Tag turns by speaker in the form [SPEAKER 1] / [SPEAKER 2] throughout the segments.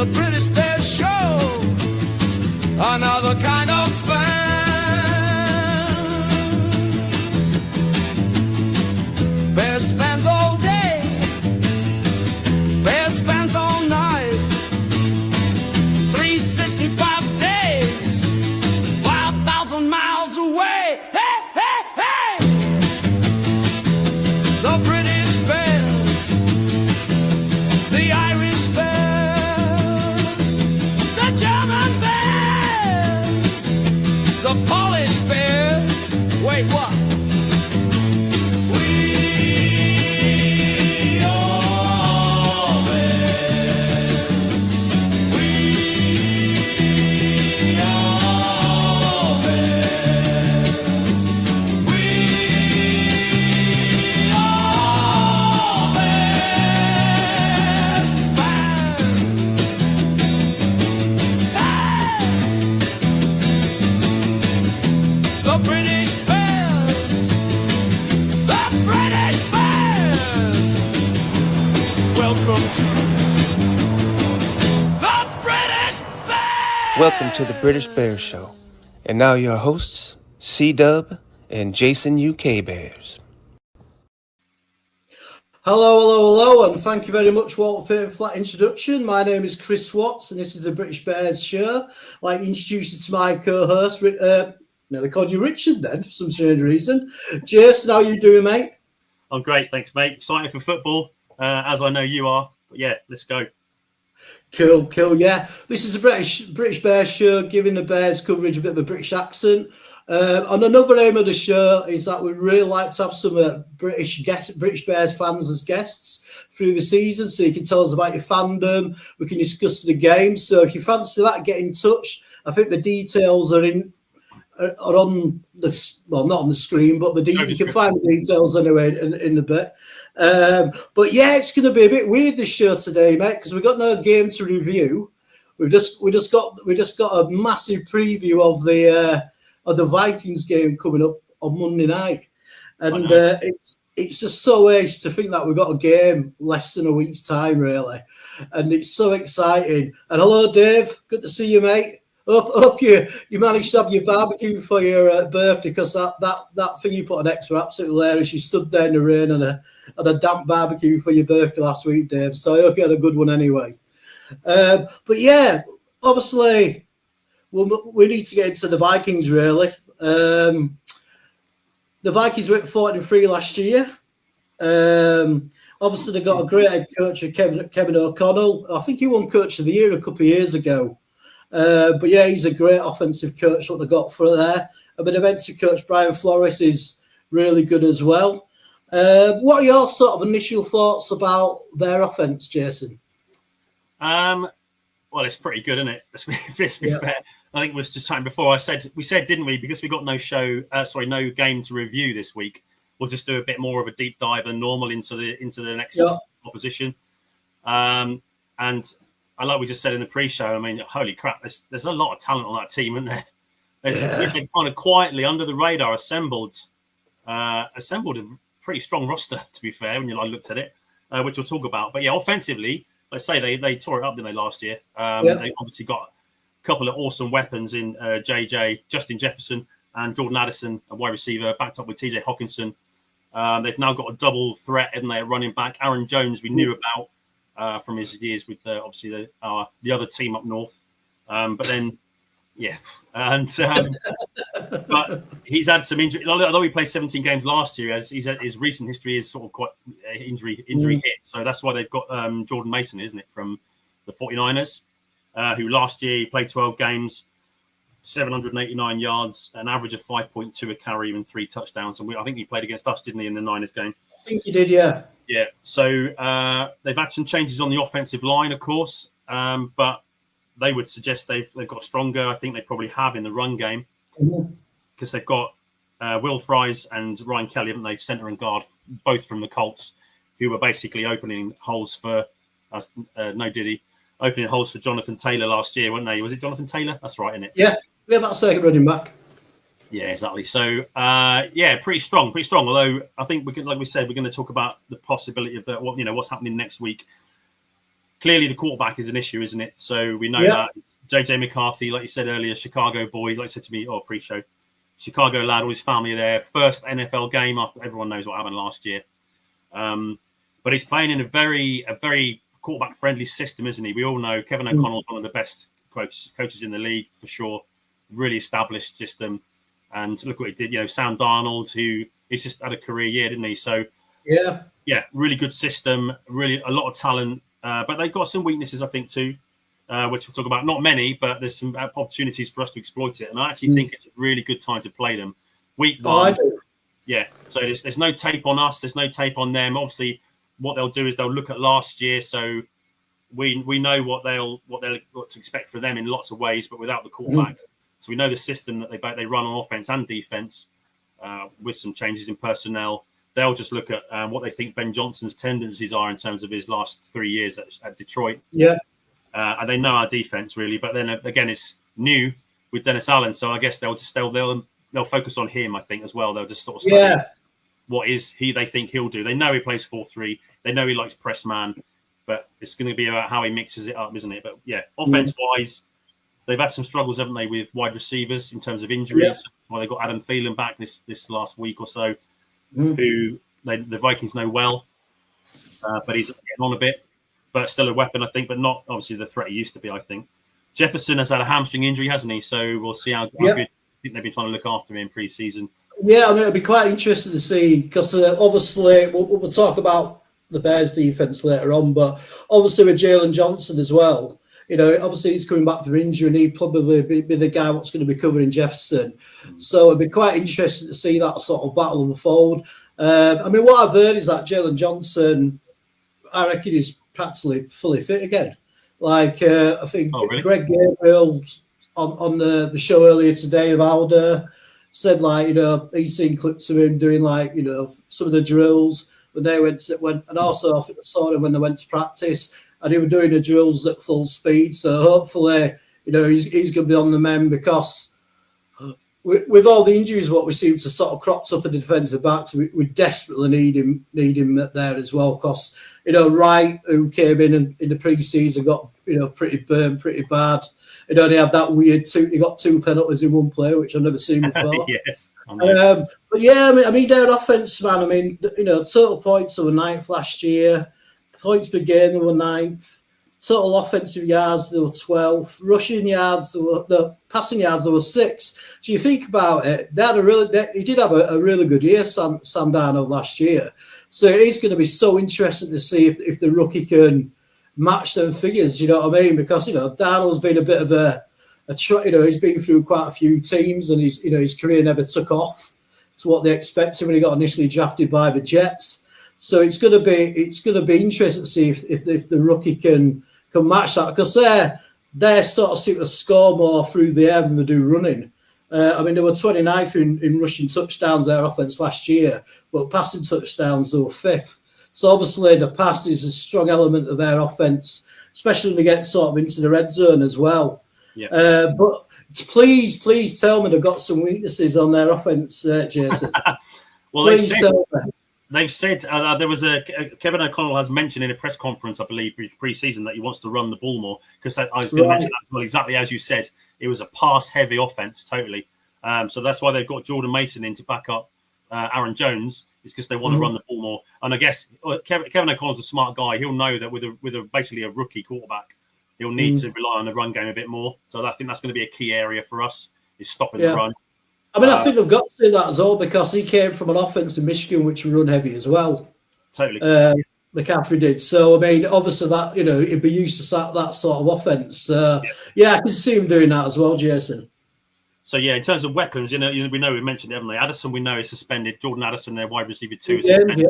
[SPEAKER 1] The British Bears Show, another kind of fan. Bears fans all day, Bears fans all night, 365 days, 5,000 miles away. Hey, hey, hey! The British Bears, the Irish Bears, the German Bears, the Polish Bears. Wait, what? We are bears. We are bears. We are bears fans. The British Bears, the British Bears. Welcome to the British Bears.
[SPEAKER 2] Welcome to the British Bears Show. And now your hosts, C-Dub and Jason UK Bears.
[SPEAKER 3] Hello, and thank you very much, Walter Payton, for that introduction. My name is Chris Watts, and this is the British Bears Show. I'd like to introduce you to my co-host, they call you Richard then, for some strange reason. Jason, how you doing, mate?
[SPEAKER 4] I'm great, thanks, mate. Excited for football, as I know you are. But yeah, let's go.
[SPEAKER 3] Cool, yeah. This is a British Bears Show, giving the Bears coverage a bit of a British accent. And another aim of the show is that we'd really like to have some British Bears fans as guests through the season, so you can tell us about your fandom. We can discuss the game. So if you fancy that, get in touch. I think the details are on the, well, not on the screen, but you can find the details anyway in a bit. But yeah, it's going to be a bit weird this show today, mate, because we've got no game to review. We just got a massive preview of the Vikings game coming up on Monday night, and it's just so ace to think that we've got a game less than a week's time, really, and it's so exciting. And hello, Dave, good to see you, mate. Hope you managed to have your barbecue for your birthday, because that thing you put on X were absolutely hilarious. You stood there in the rain and a damp barbecue for your birthday last week, Dave. So I hope you had a good one anyway. But yeah, obviously, we need to get into the Vikings, really. The Vikings went 43 last year. Obviously, they got a great head coach, Kevin O'Connell. I think he won Coach of the Year a couple of years ago. But yeah, he's a great offensive coach, what they got for there. But defensive coach Brian Flores is really good as well. What are your sort of initial thoughts about their offense, Jason?
[SPEAKER 4] Well, it's pretty good, isn't it? Let's be fair. I think we was just chatting before. We said, didn't we? Because we got no game to review this week. We'll just do a bit more of a deep dive than normal into the next opposition. And like we just said in the pre-show, I mean, holy crap, there's a lot of talent on that team, isn't there? They've kind of quietly under the radar assembled a pretty strong roster, to be fair, when you looked at it, which we'll talk about. But yeah, offensively, let's say they tore it up, didn't they, last year? They obviously got a couple of awesome weapons in JJ, Justin Jefferson, and Jordan Addison, a wide receiver, backed up with TJ Hawkinson. They've now got a double threat, haven't they, at running back. Aaron Jones, we knew about from his years with obviously the other team up north. But then, yeah. And but he's had some injury. Although he played 17 games last year, his recent history is sort of quite injury hit. So that's why they've got Jordan Mason, isn't it, from the 49ers, who last year he played 12 games, 789 yards, an average of 5.2 a carry and 3 touchdowns. And I think he played against us, didn't he, in the Niners game?
[SPEAKER 3] I think he did, yeah.
[SPEAKER 4] Yeah. So they've had some changes on the offensive line, of course, but they would suggest they've got stronger. I think they probably have in the run game because they've got Will Fries and Ryan Kelly, haven't they, center and guard, both from the Colts, who were basically opening holes for opening holes for Jonathan Taylor last year, weren't they? Was it Jonathan Taylor? That's right, isn't it?
[SPEAKER 3] Yeah, that's second running back.
[SPEAKER 4] Yeah, exactly. So, pretty strong. Although I think like we said, we're going to talk about the possibility of what's happening next week. clearly the quarterback is an issue, isn't it? So we know that JJ McCarthy, like you said earlier, Chicago boy, like you said to me, pre-show, Chicago lad, all his family are there. First NFL game after everyone knows what happened last year. But he's playing in a very quarterback-friendly system, isn't he? We all know Kevin O'Connell's one of the best coaches in the league, for sure. Really established system. And look what he did. Sam Darnold, who he's just had a career year, didn't he? So, really good system, really a lot of talent. But they've got some weaknesses, I think, too, which we'll talk about. Not many, but there's some opportunities for us to exploit it. And I actually think it's a really good time to play them. Week 1.
[SPEAKER 3] I do.
[SPEAKER 4] Yeah. So there's no tape on us. There's no tape on them. Obviously, what they'll do is they'll look at last year. So we know what to expect for them in lots of ways, but without the quarterback. So we know the system that they run on offense and defense with some changes in personnel. They'll just look at what they think Ben Johnson's tendencies are in terms of his last 3 years at Detroit.
[SPEAKER 3] Yeah.
[SPEAKER 4] And they know our defense really, but then again, it's new with Dennis Allen. So I guess they'll focus on him, I think, as well. They'll just sort of study what they think he'll do. They know he plays 4-3. They know he likes press man, but it's going to be about how he mixes it up, isn't it? But yeah, offense-wise, they've had some struggles, haven't they, with wide receivers in terms of injuries. Yeah. Well, they got Adam Thielen back this last week or so, who the Vikings know well, but he's getting on a bit. But still a weapon, I think, but not obviously the threat he used to be, I think. Jefferson has had a hamstring injury, hasn't he? So we'll see how good. I think they've been trying to look after him in pre-season.
[SPEAKER 3] Yeah, I mean, it'll be quite interesting to see because obviously we'll talk about the Bears defense later on, but obviously with Jalen Johnson as well, obviously he's coming back from injury and he'd probably be the guy what's going to be covering Jefferson. So it'd be quite interesting to see that sort of battle unfold. I mean, what I've heard is that Jalen Johnson, I reckon he's practically fully fit again. Like, I think Greg Gabriel on the show earlier today of Alder said, like, he's seen clips of him doing, like, some of the drills when they went, and also I think I saw him when they went to practice, and he was doing the drills at full speed. So hopefully, he's going to be on the mend because with all the injuries, what we seem to sort of cropped up in the defensive backs, we desperately need him there as well. Because Wright, who came in the pre-season, got pretty burned, pretty bad. He only had that weird he got 2 penalties in one play, which I've never seen before.
[SPEAKER 4] Yes,
[SPEAKER 3] but yeah, I mean, their offense, man. I mean, total points they were 9th last year. Points per game they were 9th. Total offensive yards they were 12th. Rushing yards passing yards they were 6th. So you think about it, he did have a really good year, Sam Darnold, last year. So it is going to be so interesting to see if the rookie can match them figures. You know what I mean? Because Darnold's been a bit of he's been through quite a few teams, and his career never took off to what they expected when he got initially drafted by the Jets. So it's going to be interesting to see if the rookie can match that, because they're sort of seem to score more through the air than they do running. I mean, they were 29th in rushing touchdowns, their offense last year, but passing touchdowns, they were 5th. So obviously the pass is a strong element of their offense, especially when they get sort of into the red zone as well. Yeah. But please tell me they've got some weaknesses on their offense, Jason.
[SPEAKER 4] Well, they've said there was Kevin O'Connell has mentioned in a press conference, I believe, pre-season that he wants to run the ball more, because I was going to mention that as well, exactly as you said. It was a pass-heavy offense, totally. So that's why they've got Jordan Mason in to back up Aaron Jones, is because they want to run the ball more. And I guess Kevin O'Connell's a smart guy. He'll know that with basically a rookie quarterback, he'll need to rely on the run game a bit more. So I think that's going to be a key area for us, is stopping the run.
[SPEAKER 3] I mean, I think they've got to do that as well, because he came from an offense in Michigan which run heavy as well.
[SPEAKER 4] Totally.
[SPEAKER 3] McCaffrey did. So, I mean, obviously that, he'd be used to that sort of offense. I can see him doing that as well, Jason.
[SPEAKER 4] So, yeah, in terms of weapons, we mentioned it, haven't we? Addison, we know, is suspended. Jordan Addison, their wide receiver 2, is suspended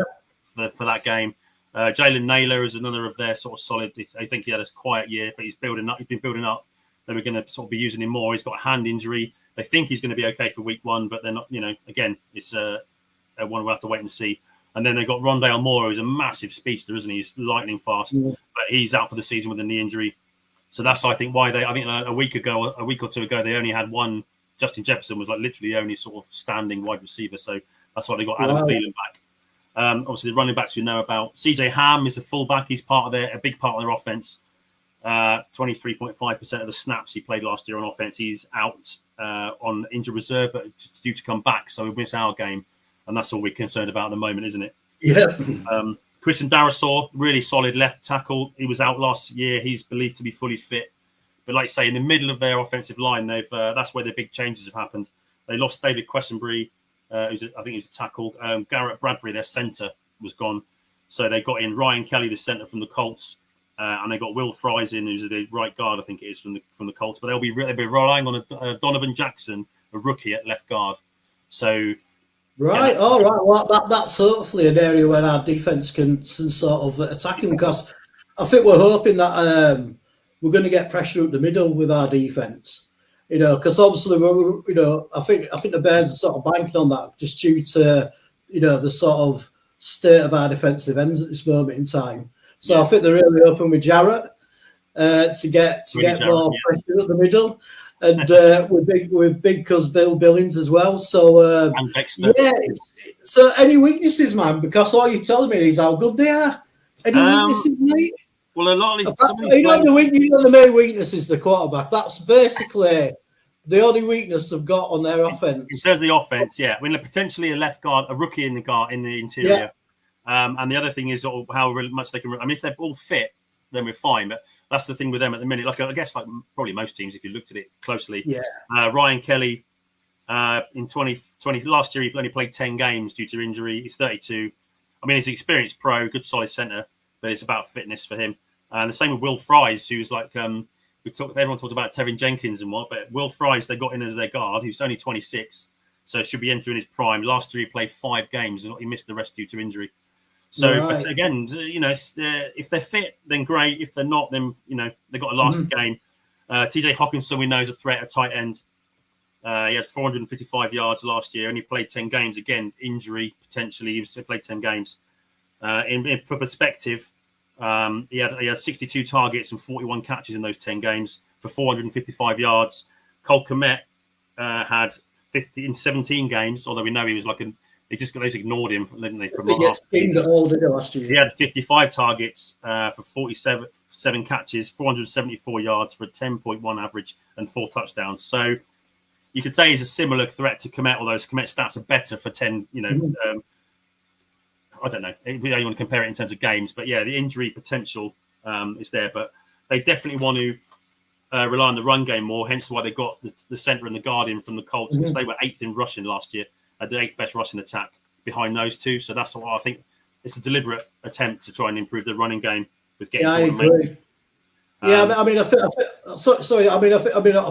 [SPEAKER 4] for that game. Jalen Naylor is another of their sort of solid. I think he had a quiet year, but he's been building up. They were going to sort of be using him more. He's got a hand injury. They think he's going to be okay for week 1, but they're not, again, it's one we'll have to wait and see. And then they've got Rondale Moore, who's a massive speedster, isn't he? He's lightning fast, but he's out for the season with a knee injury. So that's, I think, why I think a week or two ago, they only had one. Justin Jefferson was like literally the only sort of standing wide receiver. So that's why they got Adam Thielen back. Obviously, the running backs we know about. CJ Ham is a fullback. He's a big part of their offense. 23.5% of the snaps he played last year on offense. He's out on injured reserve, but it's due to come back, so we'll miss our game. And that's all we're concerned about at the moment, isn't it?
[SPEAKER 3] Yeah.
[SPEAKER 4] Christian Darrisaw, really solid left tackle. He was out last year. He's believed to be fully fit. But like I say, in the middle of their offensive line, that's where the big changes have happened. They lost David Quessenbury, I think he was a tackle. Garrett Bradbury, their centre, was gone. So they got in Ryan Kelly, the centre from the Colts. And they got Will Fries in, who's the right guard, I think it is, from the Colts. But they'll be relying on a Donovan Jackson, a rookie at left guard. So...
[SPEAKER 3] Right, all right. Well, that's hopefully an area where our defence can sort of attack them, because I think we're hoping that we're going to get pressure up the middle with our defence. Because obviously I think the Bears are sort of banking on that just due to the sort of state of our defensive ends at this moment in time. So I think they're really open with Jarrett to get more pressure up the middle. And with big cuz Bill Billings as well. So So any weaknesses, man? Because all you're telling me is how good they are. Any weaknesses, mate?
[SPEAKER 4] Well, a lot of these.
[SPEAKER 3] The main weakness is the quarterback. That's basically the only weakness they've got on their offense.
[SPEAKER 4] In terms of the offense, yeah. I mean, potentially a left guard, a rookie in the interior. Yeah. And the other thing is how much they can. I mean, if they're all fit, then we're fine. But that's the thing with them at the minute. Like I guess, like probably most teams, if you looked at it closely. Yeah. Ryan Kelly, in 2020 last year, he only played 10 games due to injury. He's 32. I mean, he's an experienced pro, good solid centre, but it's about fitness for him. And the same with Will Fries, who's like everyone talked about Tevin Jenkins and what, but Will Fries they got in as their guard, who's only 26, so should be entering his prime. Last year he played 5 games and he missed the rest due to injury. So, But again, if they're fit, then great. If they're not, then they've got to last the game. TJ Hawkinson, we know, is a threat at tight end. He had 455 yards last year, and he played 10 games. Again, injury potentially. He played 10 games. For perspective, he had 62 targets and 41 catches in those 10 games for 455 yards. Cole Kmet had 50 in 17 games, although we know he was they just ignored him, didn't they? From last
[SPEAKER 3] year.
[SPEAKER 4] He had 55 targets for 47 catches, 474 yards for a 10.1 average and 4 touchdowns. So you could say he's a similar threat to Kmet, although his Kmet stats are better for 10, I don't know. We don't want to compare it in terms of games, but yeah, the injury potential is there. But they definitely want to rely on the run game more, hence why they got the centre and the guardian from the Colts, because they were 8th in rushing last year, had the 8th best rushing attack behind those two. So that's what I think. It's a deliberate attempt to try and improve the running game with getting.
[SPEAKER 3] Yeah, I agree. I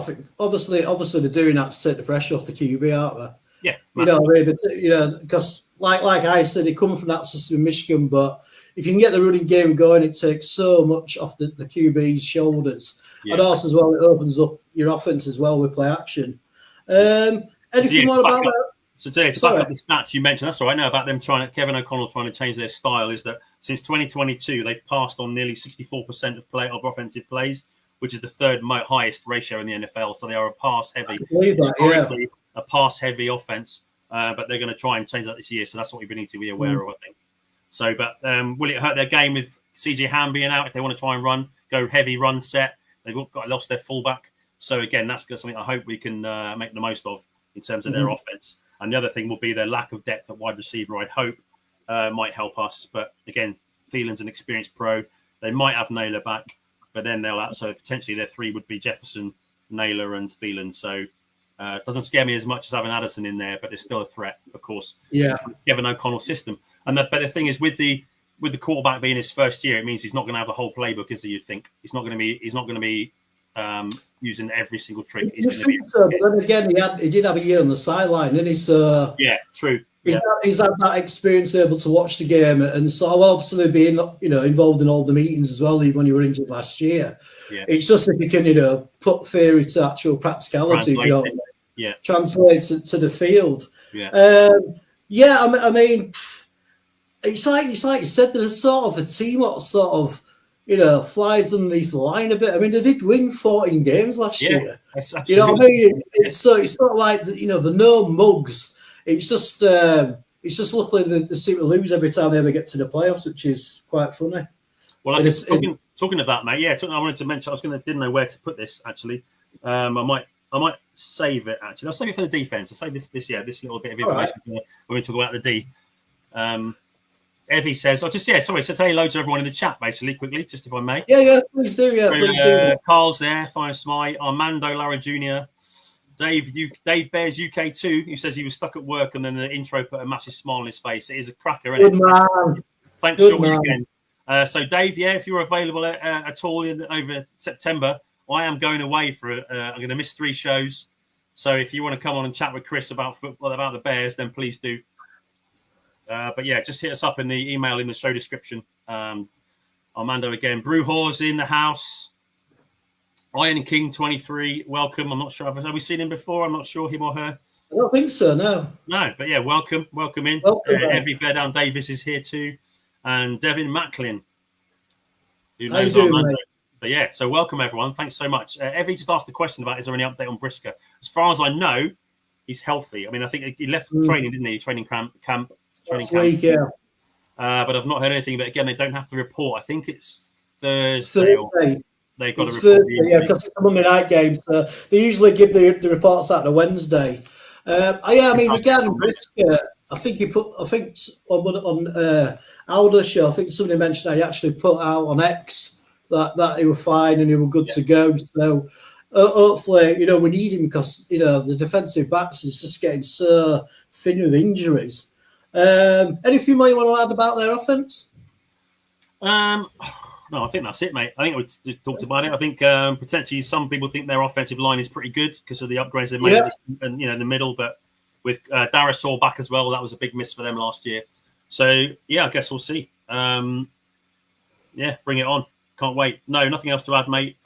[SPEAKER 3] think obviously they're doing that to take the pressure off the QB, aren't they?
[SPEAKER 4] Yeah,
[SPEAKER 3] because like I said, they come from that system in Michigan, but if you can get the running game going, it takes so much off the QB's shoulders, and also as well, it opens up your offense as well with play action. Anything more about that?
[SPEAKER 4] So to back up the stats you mentioned, that's all right. I know about them Kevin O'Connell trying to change their style, is that since 2022 they've passed on nearly 64% of offensive plays, which is the third highest ratio in the NFL. So they are a pass-heavy offense, but they're going to try and change that this year. So that's what we need to be aware of, I think. So, but will it hurt their game with CJ Ham being out if they want to try and go heavy run set? They've lost their fullback. So again, that's something I hope we can make the most of in terms of their offense. And the other thing will be their lack of depth at wide receiver, I'd hope, might help us. But again, Thielen's an experienced pro. They might have Naylor back, but then so potentially their 3 would be Jefferson, Naylor, and Thielen. So it doesn't scare me as much as having Addison in there, but it's still a threat, of course.
[SPEAKER 3] Yeah.
[SPEAKER 4] Kevin O'Connell's system. But the thing is, with the quarterback being his first year, it means he's not going to have the whole playbook, is he? You think he's not going to be using every single trick.
[SPEAKER 3] But then again, he did have a year on the sideline, didn't he? So
[SPEAKER 4] yeah, true.
[SPEAKER 3] He's had that experience, able to watch the game, and so obviously being involved in all the meetings as well, even when you were injured last year. Yeah. It's just if you can put theory to actual practicality, translate to the field.
[SPEAKER 4] Yeah.
[SPEAKER 3] I mean, it's like you said, there's sort of a team that sort of flies underneath the line a bit. I mean, they did win 14 games last year. You know what I mean? It's not like the no mugs. It's just it's just luckily they seem to lose every time they ever get to the playoffs, which is quite funny.
[SPEAKER 4] Well, talking of that, mate. I wanted to mention. Didn't know where to put this actually. I might save it actually. I'll save it for the defense. I'll save this little bit of information when we talk about the D. Evie says, so say hello to everyone in the chat, basically, quickly, just if I may.
[SPEAKER 3] Yeah, please do. Yeah, please do.
[SPEAKER 4] Carl's there, Fire Smite, Armando Lara Jr., Dave Bears UK 2, who says he was stuck at work and then the intro put a massive smile on his face. It is a cracker, isn't it?
[SPEAKER 3] Good man.
[SPEAKER 4] Thanks, George, again. So, Dave, if you're available at all over September, I am going away for. I'm going to miss 3 shows. So, if you want to come on and chat with Chris about football, about the Bears, then please do. But yeah, just hit us up in the email in the show description. Armando again. Brewhor's in the house. Iron King 23, welcome. I'm not sure. Have we seen him before? I'm not sure, him or her.
[SPEAKER 3] I don't think so, no.
[SPEAKER 4] No, but yeah, welcome in. Evie Fairdown Davis is here too. And Devin Macklin, who knows Armando. Mate? But yeah, so welcome everyone. Thanks so much. Evie just asked the question about, is there any update on Brisker? As far as I know, he's healthy. I mean, I think he left training, didn't he? Training camp.
[SPEAKER 3] Week, yeah.
[SPEAKER 4] But I've not heard anything. But again, they don't have to report. I think it's Thursday. They've got to report.
[SPEAKER 3] Because it's a Monday night game, so they usually give the reports out on a Wednesday. Regarding Brisker, I think on our show, I think somebody mentioned he actually put out on X that he was fine and he was good to go. So hopefully, we need him because the defensive backs is just getting so thin with injuries. Anything more you want to add about their offense?
[SPEAKER 4] No, I think that's it, mate. I think we talked about it. I think potentially some people think their offensive line is pretty good because of the upgrades they made in the middle. But with Darisaw back as well, that was a big miss for them last year. So, yeah, I guess we'll see. Bring it on. Can't wait. No, nothing else to add, mate.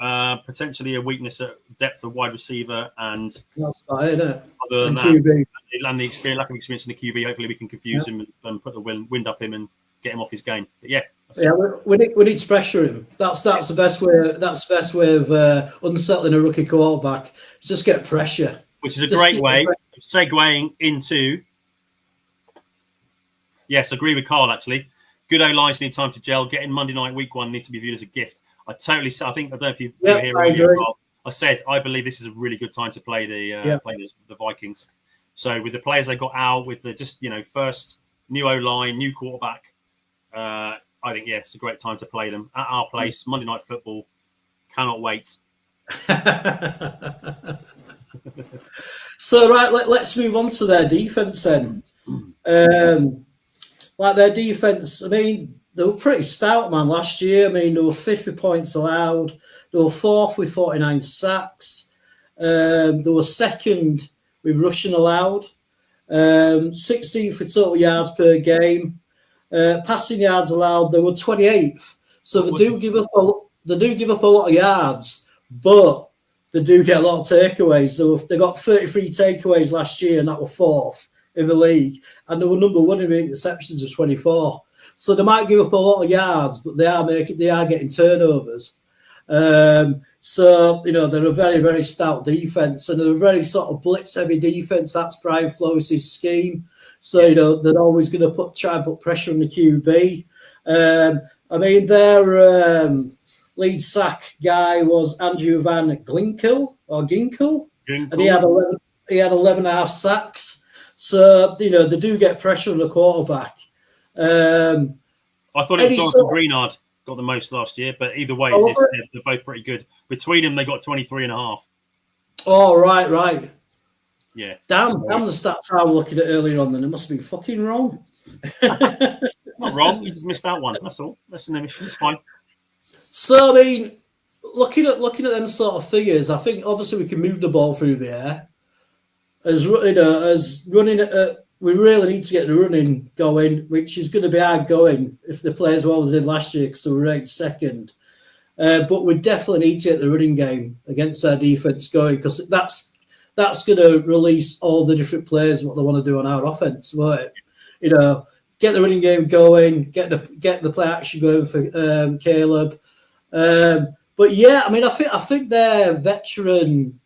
[SPEAKER 4] Potentially a weakness at depth of wide receiver and
[SPEAKER 3] that's about it, isn't it?
[SPEAKER 4] Other than that,
[SPEAKER 3] QB.
[SPEAKER 4] And the lack of experience in the QB, hopefully we can confuse him and put the wind up him and get him off his game. But yeah.
[SPEAKER 3] We need to pressure him. That's the best way. That's the best way of unsettling a rookie quarterback. Just get pressure,
[SPEAKER 4] which is a great way of segueing into. Yes, agree with Carl. Actually, good O-lines need time to gel. Getting Monday night week 1 needs to be viewed as a gift. I don't know if you were here earlier. I said I believe this is a really good time to play the Vikings. So with the players they got out, with the first new O-line, new quarterback. I think, it's a great time to play them at our place. Monday Night Football. Cannot wait.
[SPEAKER 3] So, let's move on to their defense then. Their defense, they were pretty stout, man, last year. They were 50 points allowed. They were 4th with 49 sacks. They were 2nd with rushing allowed. 16th for total yards per game. Passing yards allowed, they were 28th. So they do give up a lot of yards, but they do get a lot of takeaways. They got 33 takeaways last year, and that were 4th in the league. And they were number 1 in interceptions of 24. So they might give up a lot of yards, but they are getting turnovers. So they're a very, very stout defense, and they're a very sort of blitz-heavy defense. That's Brian Flores' scheme. So, they're always going to try and put pressure on the QB. Their lead sack guy was Andrew Van Ginkel, and he had 11.5 sacks. So, they do get pressure on the quarterback.
[SPEAKER 4] I thought it was Jonathan Greenard got the most last year, but either way, they're both pretty good. Between them, they got 23.5.
[SPEAKER 3] Oh, right.
[SPEAKER 4] Yeah.
[SPEAKER 3] Damn the stats I was looking at earlier on, then it must have been fucking wrong.
[SPEAKER 4] Not wrong. You just missed that one. That's all. That's an omission. It's fine.
[SPEAKER 3] So, looking at them sort of figures, I think obviously we can move the ball through the air. As running, we really need to get the running going, which is going to be hard going if they play as well as they did last year because they were ranked 2nd. But we definitely need to get the running game against our defense going because that's going to release all the different players what they want to do on our offense. But, get the running game going, get the play action going for Caleb. But yeah, I think their veteran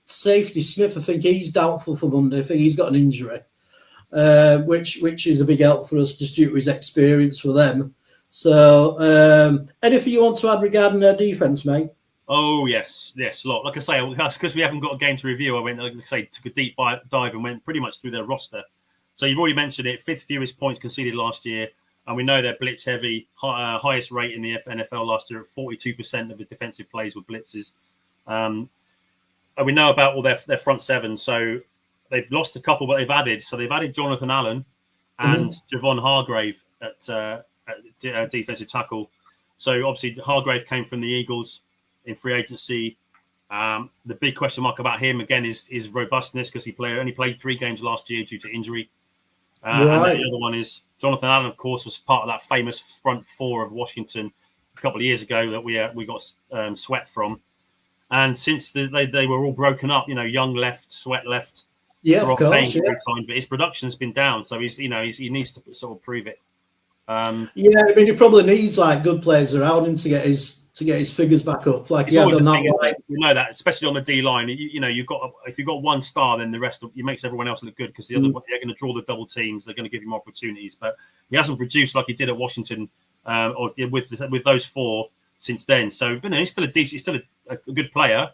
[SPEAKER 3] safety Smith, I think he's doubtful for Monday. I think he's got an injury. which is a big help for us just due to his experience for them. So, anything you want to add regarding their defense, mate?
[SPEAKER 4] Oh, yes, a lot. Like I say, because we haven't got a game to review, I went, like I say, took a deep dive and went pretty much through their roster. So you've already mentioned it, 5th fewest points conceded last year. And we know they're blitz heavy, highest rate in the NFL last year at 42% of the defensive plays were blitzes. And we know about all their front seven. So they've lost a couple, but they've added. So they've added Jonathan Allen and Javon Hargrave at defensive tackle. So obviously Hargrave came from the Eagles in free agency. The big question mark about him again is robustness, because he only played 3 games last year due to injury. And then the other one is Jonathan Allen, of course, was part of that famous front four of Washington a couple of years ago that we got Sweat from. And since they were all broken up, Young left, Sweat left.
[SPEAKER 3] Yeah, of course. Yeah.
[SPEAKER 4] But his production's been down, so he needs to sort of prove it.
[SPEAKER 3] He probably needs like good players around him to get his figures back up. Like
[SPEAKER 4] it's always a thing, isn't it? We know that, especially on the D line. If you've got one star, then the rest it makes everyone else look good, because the other they're going to draw the double teams. They're going to give him opportunities, but he hasn't produced like he did at Washington or with those 4 since then. So he's still a good player,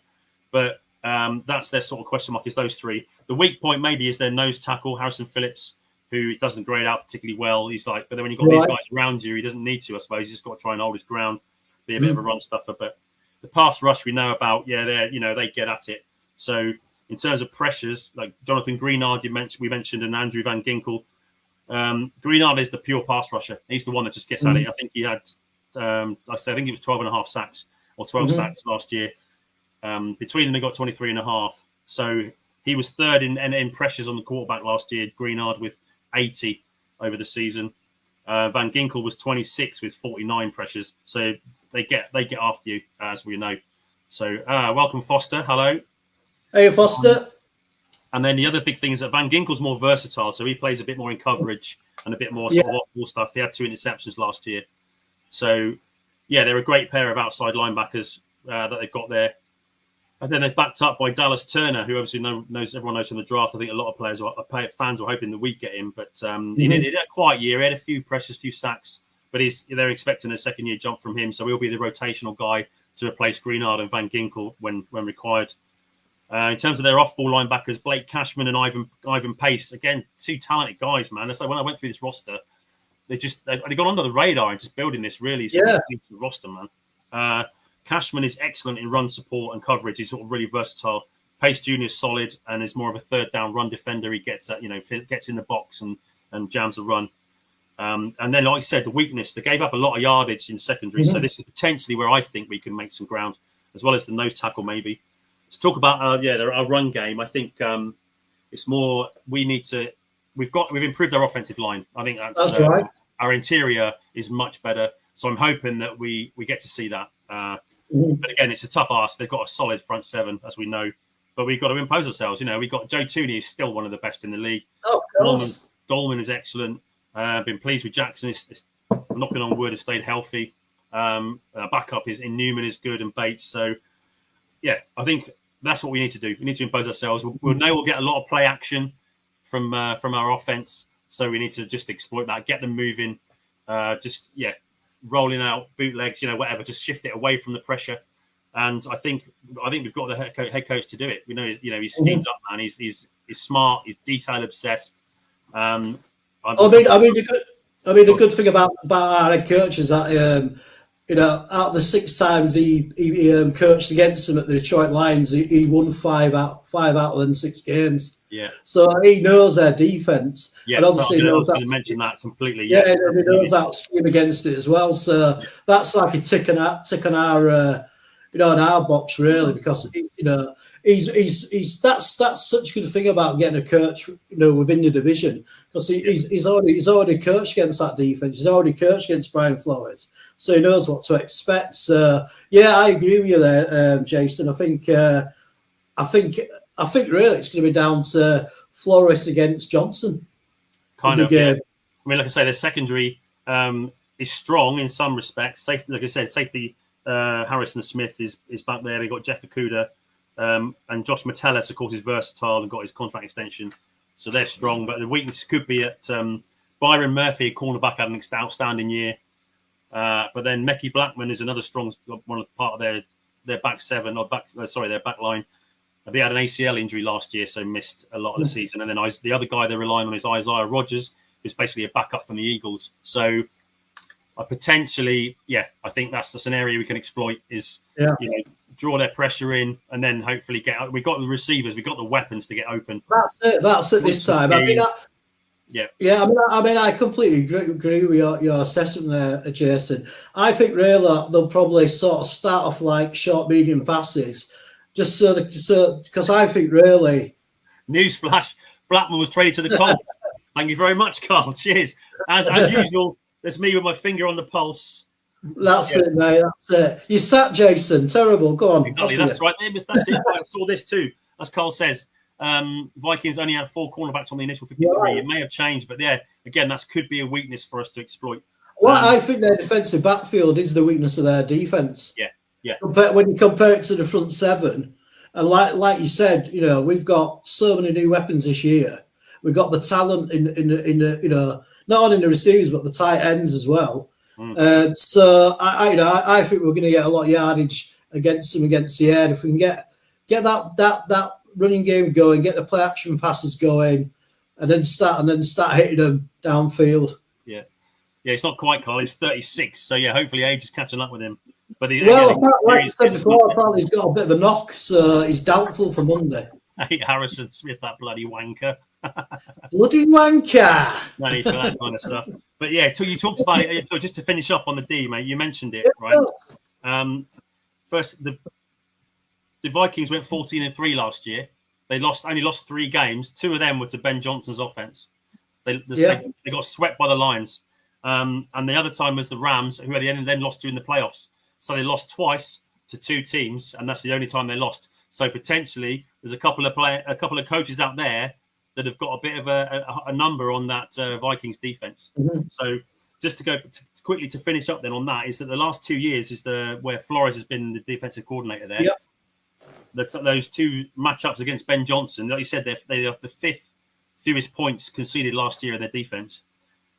[SPEAKER 4] but that's their sort of question mark, is those 3. The weak point maybe is their nose tackle, Harrison Phillips, who doesn't grade out particularly well. But then when you've got these guys around you, he doesn't need to, I suppose. He's just got to try and hold his ground, be a bit of a run stuffer. But the pass rush we know about, they get at it. So in terms of pressures, like Jonathan Greenard, we mentioned, and Andrew Van Ginkel. Greenard is the pure pass rusher. He's the one that just gets at it. I think he had, like I said, I think it was 12.5 sacks or 12 sacks last year. Between them, they got 23.5. So he was 3rd in pressures on the quarterback last year, Greenard, with 80 over the season. Van Ginkel was 26 with 49 pressures. So they get after you, as we know. So welcome, Foster. Hello.
[SPEAKER 3] Hey, Foster.
[SPEAKER 4] And then the other big thing is that Van Ginkel's more versatile, so he plays a bit more in coverage and a bit more sort of off-ball stuff. He had 2 interceptions last year. So, they're a great pair of outside linebackers that they've got there. And then they're backed up by Dallas Turner, who obviously everyone knows from the draft. I think a lot of fans were hoping that we'd get him, but he did a quiet year. He had a few pressures, few sacks, but they're expecting a second-year jump from him, so he'll be the rotational guy to replace Greenard and Van Ginkel when required. In terms of their off-ball linebackers, Blake Cashman and Ivan Pace, again, 2 talented guys, man. It's like when I went through this roster, they got under the radar and just building this really roster, man. Cashman is excellent in run support and coverage. He's sort of really versatile. Pace Jr. is solid and is more of a 3rd down run defender. He gets gets in the box and jams the run. And then, like I said, the weakness, they gave up a lot of yardage in secondary. So this is potentially where I think we can make some ground, as well as the nose tackle maybe. To talk about our run game, I think it's more we've improved our offensive line. I think that's right. Our interior is much better. So I'm hoping that we get to see that. But again, it's a tough ask. They've got a solid front 7, as we know, but we've got to impose ourselves. We got Joe Tooney is still one of the best in the league. Dolman is excellent. Been pleased with Jackson. Is knocking on wood, has stayed healthy. Backup in Newman is good, and Bates. So I think that's what we need to do. We need to impose ourselves. We'll know we'll get a lot of play action from our offense. So we need to just exploit that, get them moving. Rolling out bootlegs, whatever, just shift it away from the pressure. And I think we've got the head coach to do it. We know, he's schemed up, man. He's smart. He's detail obsessed. The
[SPEAKER 3] good thing about our head coach is that out of the 6 times he coached against them at the Detroit Lions, he won 5 out of them 6 games. Yeah. So he knows their defense.
[SPEAKER 4] Yeah,
[SPEAKER 3] and obviously
[SPEAKER 4] I was going to mention that completely.
[SPEAKER 3] Yeah, and he knows how to scheme against it as well. So that's like a tick on our in our box really, because he's that's such a good thing about getting a coach within the division, because he's already coached against that defense. He's already coached against Brian Flores, so he knows what to expect. So I agree with you there, Jason. I think really it's going to be down to Flores against Johnson.
[SPEAKER 4] Kind of. Yeah. I mean, like I say, the secondary is strong in some respects. Safety, like I said, safety. Harrison Smith is back there. They got Jeff Okuda, and Josh Metellus, of course, is versatile and got his contract extension. So they're strong, but the weakness could be at Byron Murphy, a cornerback, had an outstanding year. But then Mecky Blackman is another strong one of part of their back seven or their back line. He had an ACL injury last year, so missed a lot of the season. And then the other guy they're relying on is Isaiah Rodgers, who's basically a backup from the Eagles. So potentially, I think that's the scenario we can exploit is draw their pressure in and then hopefully get out. We've got the receivers, we've got the weapons to get open.
[SPEAKER 3] That's it this time. I mean, I completely agree with your assessment there, Jason. I think really they'll probably sort of start off like short, medium passes, just because I think really.
[SPEAKER 4] Newsflash: Blackman was traded to the Colts. Thank you very much, Carl. Cheers. As usual, there's me with my finger on the pulse.
[SPEAKER 3] That's it, mate. That's it. You sat, Jason. Terrible. Go on.
[SPEAKER 4] Exactly. That's right. That's it. I saw this too. As Carl says, Vikings only had 4 cornerbacks on the initial 53. It may have changed, but again, that could be a weakness for us to exploit.
[SPEAKER 3] Well, I think their defensive backfield is the weakness of their defense.
[SPEAKER 4] Yeah.
[SPEAKER 3] When you compare it to the front seven, and like you said, we've got so many new weapons this year. We've got the talent in the not only in the receivers but the tight ends as well. So I think we're going to get a lot of yardage against them against the air if we can get that running game going, get the play action passes going, and then start hitting them downfield.
[SPEAKER 4] Yeah, it's not quite Carl. He's 36, so hopefully age is catching up with him. But
[SPEAKER 3] like I said before, apparently he's got a bit of a knock, so he's doubtful for Monday.
[SPEAKER 4] I hate Harrison Smith, that bloody wanker.
[SPEAKER 3] Bloody wanker.
[SPEAKER 4] No need for that kind of stuff. But so you talked about it. So just to finish up on the D, mate, you mentioned it, right? First, the Vikings went 14-3 last year. They only lost 3 games. 2 of them were to Ben Johnson's offense. They got swept by the Lions. And the other time was the Rams, who at the end then lost to in the playoffs. So they lost twice to 2 teams, and that's the only time they lost. So potentially, there's a couple of coaches out there that have got a bit of a number on that Vikings defense. So just to go quickly to finish up then on that is that the last 2 years is where Flores has been the defensive coordinator there. Those 2 matchups against Ben Johnson, like you said, they have the 5th fewest points conceded last year in their defense.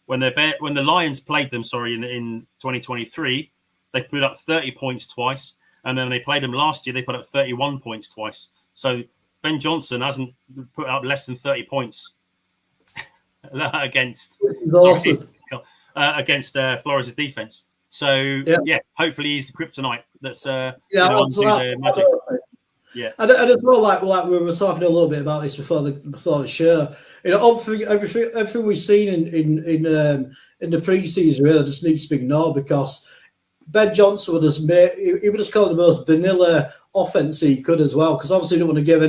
[SPEAKER 4] When the Lions played them, in 2023, they put up 30 points twice, and then they played them last year. They put up 31 points twice. So Ben Johnson hasn't put up less than 30 points against Flores' defense. So hopefully he's the kryptonite that's the magic. Yeah,
[SPEAKER 3] and as well, like we were talking a little bit about this before the show. Everything we've seen in the preseason really just needs to be ignored because Ben Johnson would just call it the most vanilla offense he could as well. Because obviously, he don't want to give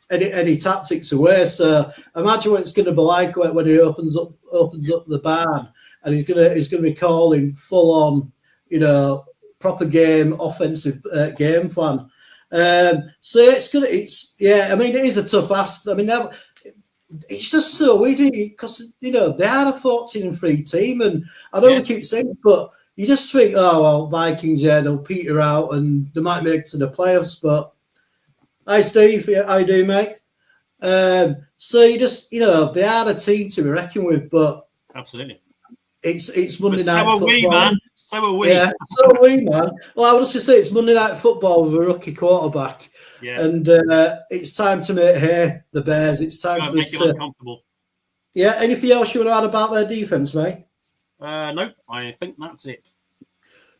[SPEAKER 3] any tactics away. So imagine what it's going to be like when he opens up the barn and he's going to be calling full on, proper game offensive game plan. So I mean, it is a tough ask. I mean, it's just so weird because they are a 14-3 team, and I know we keep saying, but you just think, oh well, Vikings, they'll peter out and they might make it to the playoffs. But hi, Steve, how you doing, mate? So you just, they are a team to be reckoned with, but
[SPEAKER 4] absolutely.
[SPEAKER 3] It's Monday night
[SPEAKER 4] football.
[SPEAKER 3] We,
[SPEAKER 4] man. So are we.
[SPEAKER 3] Yeah, so are we, man. Well, I was just say it's Monday night football with a rookie quarterback.
[SPEAKER 4] Yeah.
[SPEAKER 3] And it's time to make hay, the Bears. It's time for us to...
[SPEAKER 4] uncomfortable.
[SPEAKER 3] Yeah, anything else you want to add about their defence, mate?
[SPEAKER 4] Nope, I think that's it.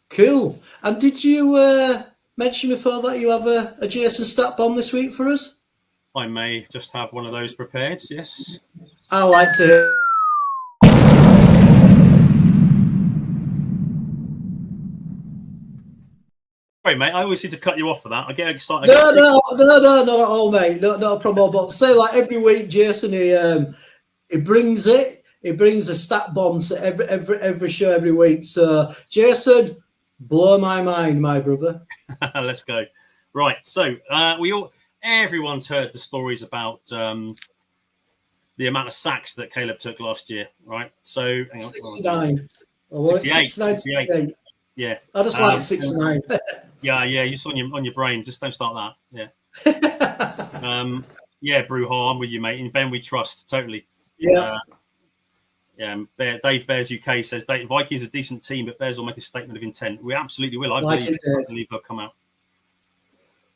[SPEAKER 3] Cool. And did you mention before that you have a Jason stat bomb this week for us?
[SPEAKER 4] I may just have one of those prepared, yes.
[SPEAKER 3] I like to hear...
[SPEAKER 4] Sorry, mate. I always seem to cut you off for that. I get excited.
[SPEAKER 3] No, not at all, mate. Not a problem. But say like every week, Jason, he brings it. He brings a stat bomb to every show every week. So, Jason, blow my mind, my brother.
[SPEAKER 4] Let's go. Right. So everyone's heard the stories about the amount of sacks that Caleb took last year, right? So, hang on,
[SPEAKER 3] 69.
[SPEAKER 4] 68. Yeah.
[SPEAKER 3] I just like 69.
[SPEAKER 4] Yeah, you're on your brain. Just don't start that. Yeah. Yeah, Bruja, I'm with you, mate. In Ben, we trust totally.
[SPEAKER 3] Yeah.
[SPEAKER 4] Dave Bears UK says Vikings are a decent team, but Bears will make a statement of intent. We absolutely will. I believe they'll come out.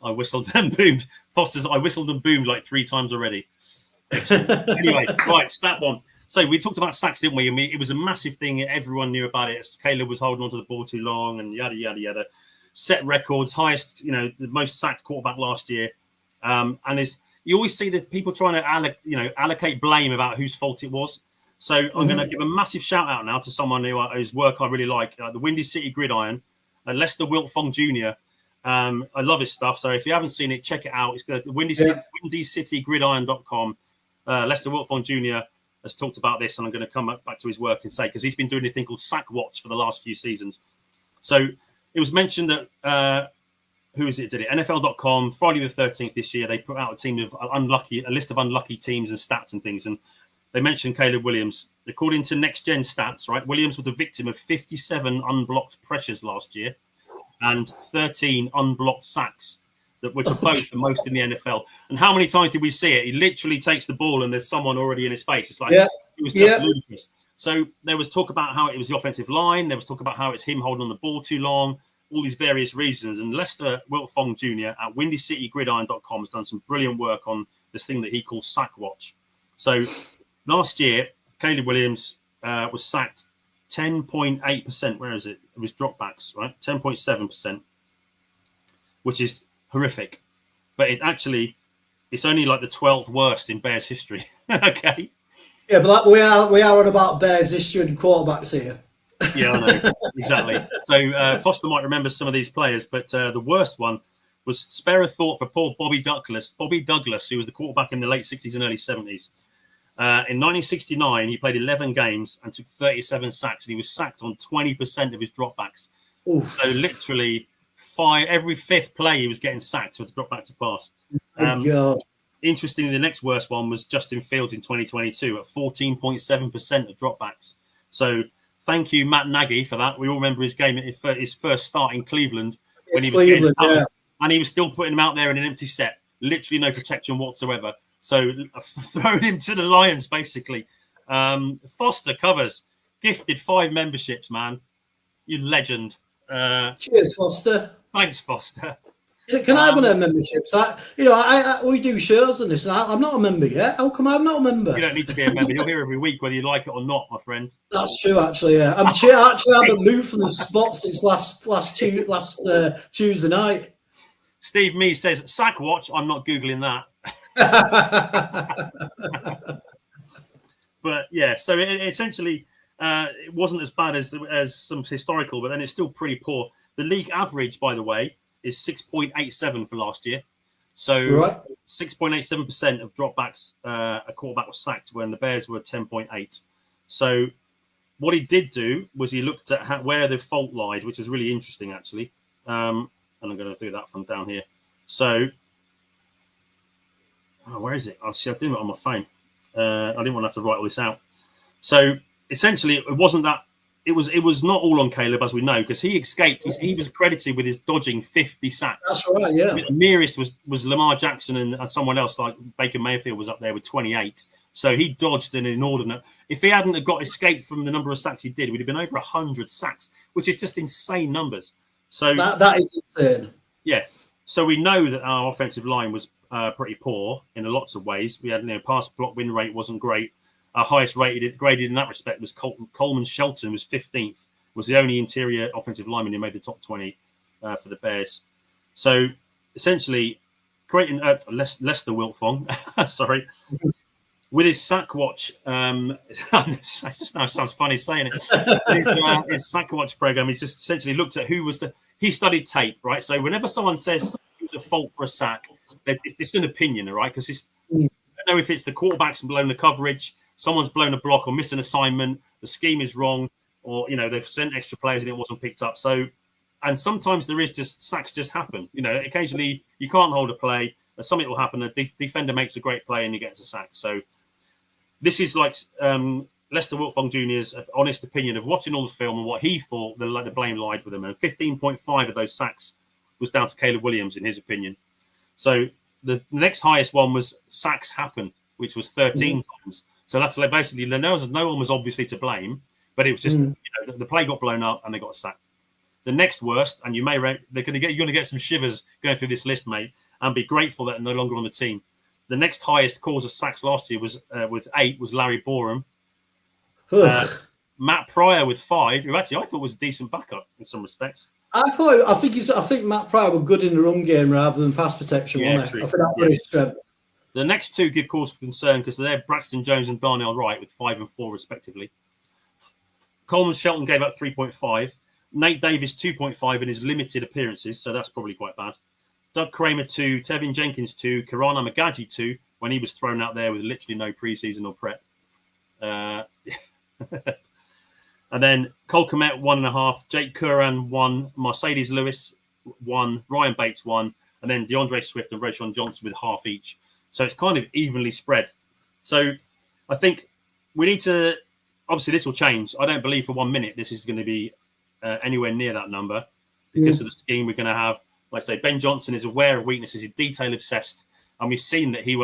[SPEAKER 4] I whistled and boomed. Foster's. I whistled and boomed like 3 times already. Anyway, right, stat one. So we talked about sacks, didn't we? I mean, it was a massive thing. Everyone knew about it. Caleb was holding onto the ball too long, and yada yada yada. Set records, highest, the most sacked quarterback last year. And you always see that people trying to allocate blame about whose fault it was. So I'm going to give a massive shout out now to someone whose work I really like, the Windy City Gridiron, Lester Wiltfong Jr. I love his stuff. So if you haven't seen it, check it out. It's good. WindyCityGridiron.com. Lester Wiltfong Jr. has talked about this, and I'm going to come back to his work and say, because he's been doing a thing called Sack Watch for the last few seasons. So it was mentioned that, who is it did it? NFL.com, Friday the 13th this year, they put out a list of unlucky teams and stats and things. And they mentioned Caleb Williams. According to Next Gen Stats, right, Williams was the victim of 57 unblocked pressures last year and 13 unblocked sacks, which are both the most in the NFL. And how many times did we see it? He literally takes the ball and there's someone already in his face. It's like, it was just ludicrous. So there was talk about how it was the offensive line. There was talk about how it's him holding on the ball too long, all these various reasons. And Lester Wiltfong Jr. at WindyCityGridiron.com has done some brilliant work on this thing that he calls Sack Watch. So last year, Caleb Williams was sacked 10.8%. Where is it? It was dropbacks, right? 10.7%, which is horrific. But it's only like the 12th worst in Bears history. Okay.
[SPEAKER 3] Yeah, but we are on about Bears history and quarterbacks here.
[SPEAKER 4] Yeah, I know. Exactly. So Foster might remember some of these players, but the worst one was spare a thought for poor Bobby Douglas, who was the quarterback in the late 60s and early 70s. In 1969, he played 11 games and took 37 sacks, and he was sacked on 20% of his dropbacks.
[SPEAKER 3] Oof.
[SPEAKER 4] So literally every 5th play, he was getting sacked with a drop back to pass.
[SPEAKER 3] God.
[SPEAKER 4] Interestingly, the next worst one was Justin Fields in 2022 at 14.7% of dropbacks. So thank you, Matt Nagy, for that. We all remember his game, his first start in Cleveland, when he was getting out, and he was still putting him out there in an empty set, literally no protection whatsoever. So throwing him to the Lions, basically. Foster covers, gifted 5 memberships, man. You legend.
[SPEAKER 3] Cheers, Foster.
[SPEAKER 4] Thanks, Foster.
[SPEAKER 3] Can I have one of memberships? We do shows on this, and I'm not a member yet. How come I'm not a member?
[SPEAKER 4] You don't need to be a member. You're here every week, whether you like it or not, my friend.
[SPEAKER 3] That's true, actually. Yeah, I haven't moved from the spot since last Tuesday night.
[SPEAKER 4] Steve Mee says Sack Watch. I'm not googling that. But yeah, so essentially, it wasn't as bad as some historical, but then it's still pretty poor. The league average, by the way, is 6.87 for last year. So 6.87% of dropbacks, a quarterback was sacked when the Bears were 10.8. So what he did do was he looked at where the fault lied, which is really interesting, actually. And I'm going to do that from down here. So, where is it? I did it on my phone. I didn't want to have to write all this out. So essentially, it wasn't that. It was not all on Caleb, as we know, because he escaped. He was credited with his dodging 50 sacks.
[SPEAKER 3] That's right, yeah.
[SPEAKER 4] The nearest was Lamar Jackson and someone else like Baker Mayfield was up there with 28. So he dodged an inordinate. If he hadn't got escaped from the number of sacks he did, we'd have been over 100 sacks, which is just insane numbers. So
[SPEAKER 3] that is insane.
[SPEAKER 4] Yeah. So we know that our offensive line was pretty poor in lots of ways. We had pass block win rate wasn't great. Our highest graded in that respect was Coleman Shelton, was 15th, was the only interior offensive lineman who made the top 20 for the Bears. So essentially, creating Lester Wiltfong, sorry, with his sack watch, it just now sounds funny saying it. His sack watch program, he's just essentially looked at he studied tape, right? So whenever someone says it was a fault for a sack, it's an opinion, right? Because I don't know if it's the quarterback's blown the coverage, someone's blown a block or missed an assignment, the scheme is wrong, or they've sent extra players and it wasn't picked up. So, and sometimes there is just sacks just happen. Occasionally you can't hold a play, something will happen. A defender makes a great play and he gets a sack. So this is like Lester Wiltfong Jr.'s honest opinion of watching all the film and what he thought the blame lied with him. And 15.5 of those sacks was down to Caleb Williams, in his opinion. So the next highest one was sacks happen, which was 13 times. So that's like basically no one was obviously to blame, but it was just the play got blown up and they got a sack. The next worst, and you're going to get some shivers going through this list, mate, and be grateful that they're no longer on the team. The next highest cause of sacks last year was with 8 was Larry Borum. Matt Pryor with 5, who actually I thought was a decent backup in some respects.
[SPEAKER 3] I think Matt Pryor were good in the run game rather than pass protection.
[SPEAKER 4] Yeah,
[SPEAKER 3] wasn't
[SPEAKER 4] true.
[SPEAKER 3] I think that was his strength.
[SPEAKER 4] The next 2 give cause for concern because they're Braxton Jones and Darnell Wright with 5 and 4 respectively. Coleman Shelton gave up 3.5. Nate Davis 2.5 in his limited appearances, so that's probably quite bad. Doug Kramer 2, Tevin Jenkins 2, Kirana Magaji 2 when he was thrown out there with literally no preseason or prep. And then Cole Kmet 1.5, Jake Curran 1, Mercedes Lewis 1, Ryan Bates 1, and then DeAndre Swift and Rashawn Johnson with half each. So it's kind of evenly spread. So I think we need to, obviously this will change. I don't believe for 1 minute this is going to be anywhere near that number because of the scheme we're going to have. Like I say, Ben Johnson is aware of weaknesses, he's detail obsessed, and we've seen that he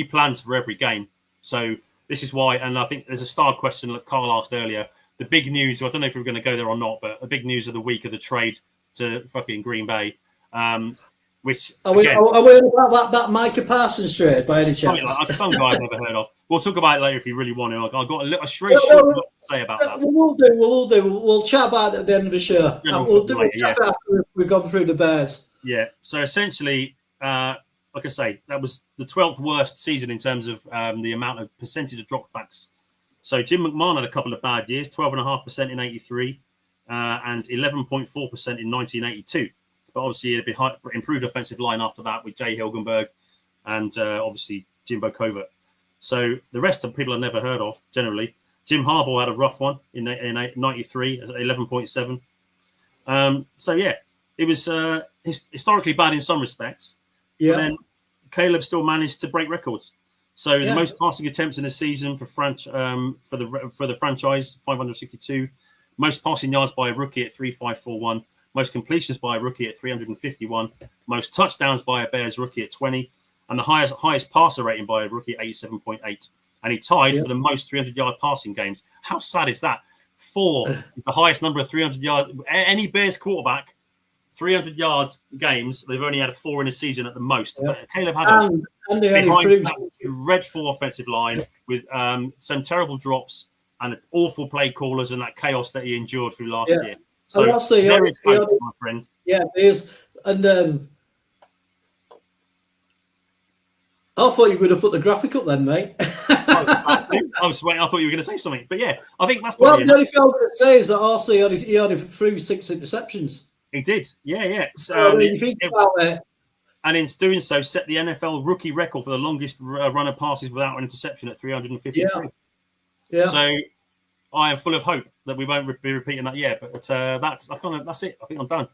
[SPEAKER 4] plans for every game. So this is why, and I think there's a star question that Carl asked earlier. The big news, I don't know if we're going to go there or not, but the big news of the week of the trade to fucking Green Bay. Which
[SPEAKER 3] are we about that Micah Parsons trade by any chance?
[SPEAKER 4] Some guy I've never heard of. We'll talk about it later if you really want to. I've got a straight short to say about that.
[SPEAKER 3] We'll do. We'll chat about it at the end of the show. We'll chat after we've gone through the Bears.
[SPEAKER 4] Yeah. So essentially, like I say, that was the 12th worst season in terms of the amount of percentage of dropbacks. So Jim McMahon had a couple of bad years, 12.5% in 83 and 11.4% in 1982. But obviously, it improved offensive line after that with Jay Hilgenberg and obviously Jimbo Covert. So the rest of people I've never heard of, generally. Jim Harbaugh had a rough one in 93, 11.7. So, yeah, it was historically bad in some respects. Yeah. But then Caleb still managed to break records. So the most passing attempts in a season for the franchise, 562. Most passing yards by a rookie at 3,541. Most completions by a rookie at 351. Most touchdowns by a Bears rookie at 20. And the highest passer rating by a rookie at 87.8. And he tied for the most 300-yard passing games. How sad is that? 4 is the highest number of 300 yards. Any Bears quarterback, 300 yards games, they've only had 4 in a season at the most. Yeah. But Caleb had a dreadful offensive line with some terrible drops and awful play callers and that chaos that he endured through last year. So there is hope, my friend.
[SPEAKER 3] Yeah, it is. And I thought you were going to put the graphic up then, mate.
[SPEAKER 4] I was waiting. I thought you were going to say something. But yeah, I think that's
[SPEAKER 3] probably... Well, the only thing I was going to say is that also he only threw 6 interceptions.
[SPEAKER 4] He did. Yeah.
[SPEAKER 3] So,
[SPEAKER 4] and in doing so, set the NFL rookie record for the longest run of passes without an interception at 353. Yeah. So I am full of hope that we won't be repeating that yet. But that's it. I think I'm done.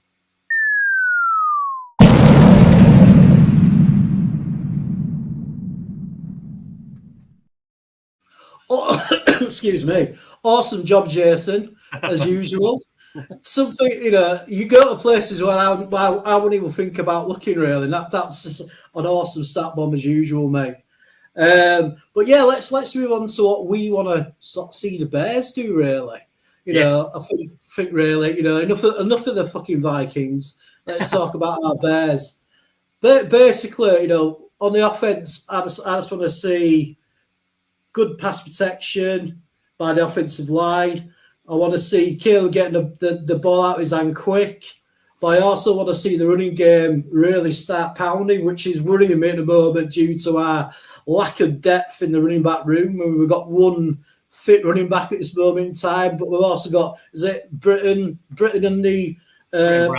[SPEAKER 3] Oh, excuse me. Awesome job, Jason, as usual. Something, you go to places where I wouldn't even think about looking, really. That's just an awesome stat bomb, as usual, mate. But yeah, let's move on to what we want to sort of see the Bears do, really. I think really, enough of the fucking Vikings. Let's talk about our Bears. But basically, on the offense, I just want to see good pass protection by the offensive line. I want to see Caleb getting the ball out of his hand quick. But I also want to see the running game really start pounding, which is worrying me at the moment due to our lack of depth in the running back room. We've got one fit running back at this moment in time, but we've also got, is it Britton and the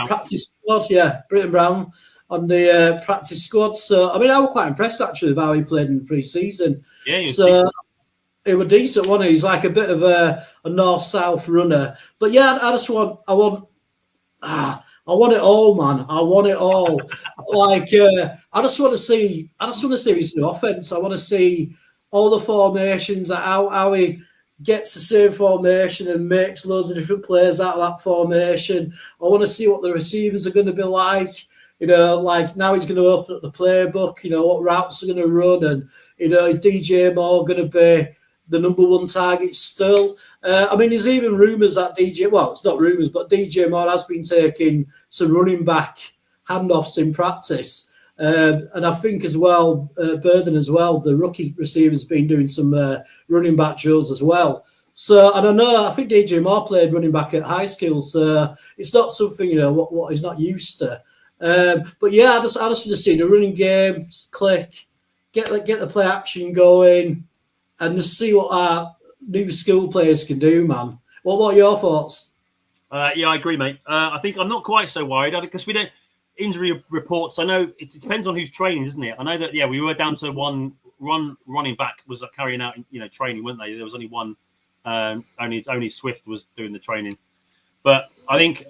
[SPEAKER 3] practice squad? Yeah, Britton Brown on the practice squad. So, I mean, I was quite impressed, actually, with how he played in the pre-season.
[SPEAKER 4] Yeah,
[SPEAKER 3] so it was decent, wasn't he? He's like a bit of a north-south runner. But yeah, I want it all, man. I want it all. I just want to see his new offense. I want to see all the formations, how he gets the same formation and makes loads of different plays out of that formation. I want to see what the receivers are going to be like. like now he's going to open up the playbook, what routes are going to run, and, is DJ Moore going to be the number one target still? I mean, there's even rumours that it's not rumours, but DJ Moore has been taking some running back handoffs in practice. And I think as well, Burden as well, the rookie receiver, has been doing some running back drills as well. So, and I think DJ Moore played running back at high school, so it's not something, what he's not used to. But yeah, I just want to see the running game click, get the play action going, and just see what our new skill players can do, man. What are your thoughts?
[SPEAKER 4] Yeah, I agree, mate. I think I'm not quite so worried because we don't injury reports. I know it depends on who's training, isn't it? I know that we were down to one running back was carrying out training, weren't they? There was only one. Only Swift was doing the training, but I think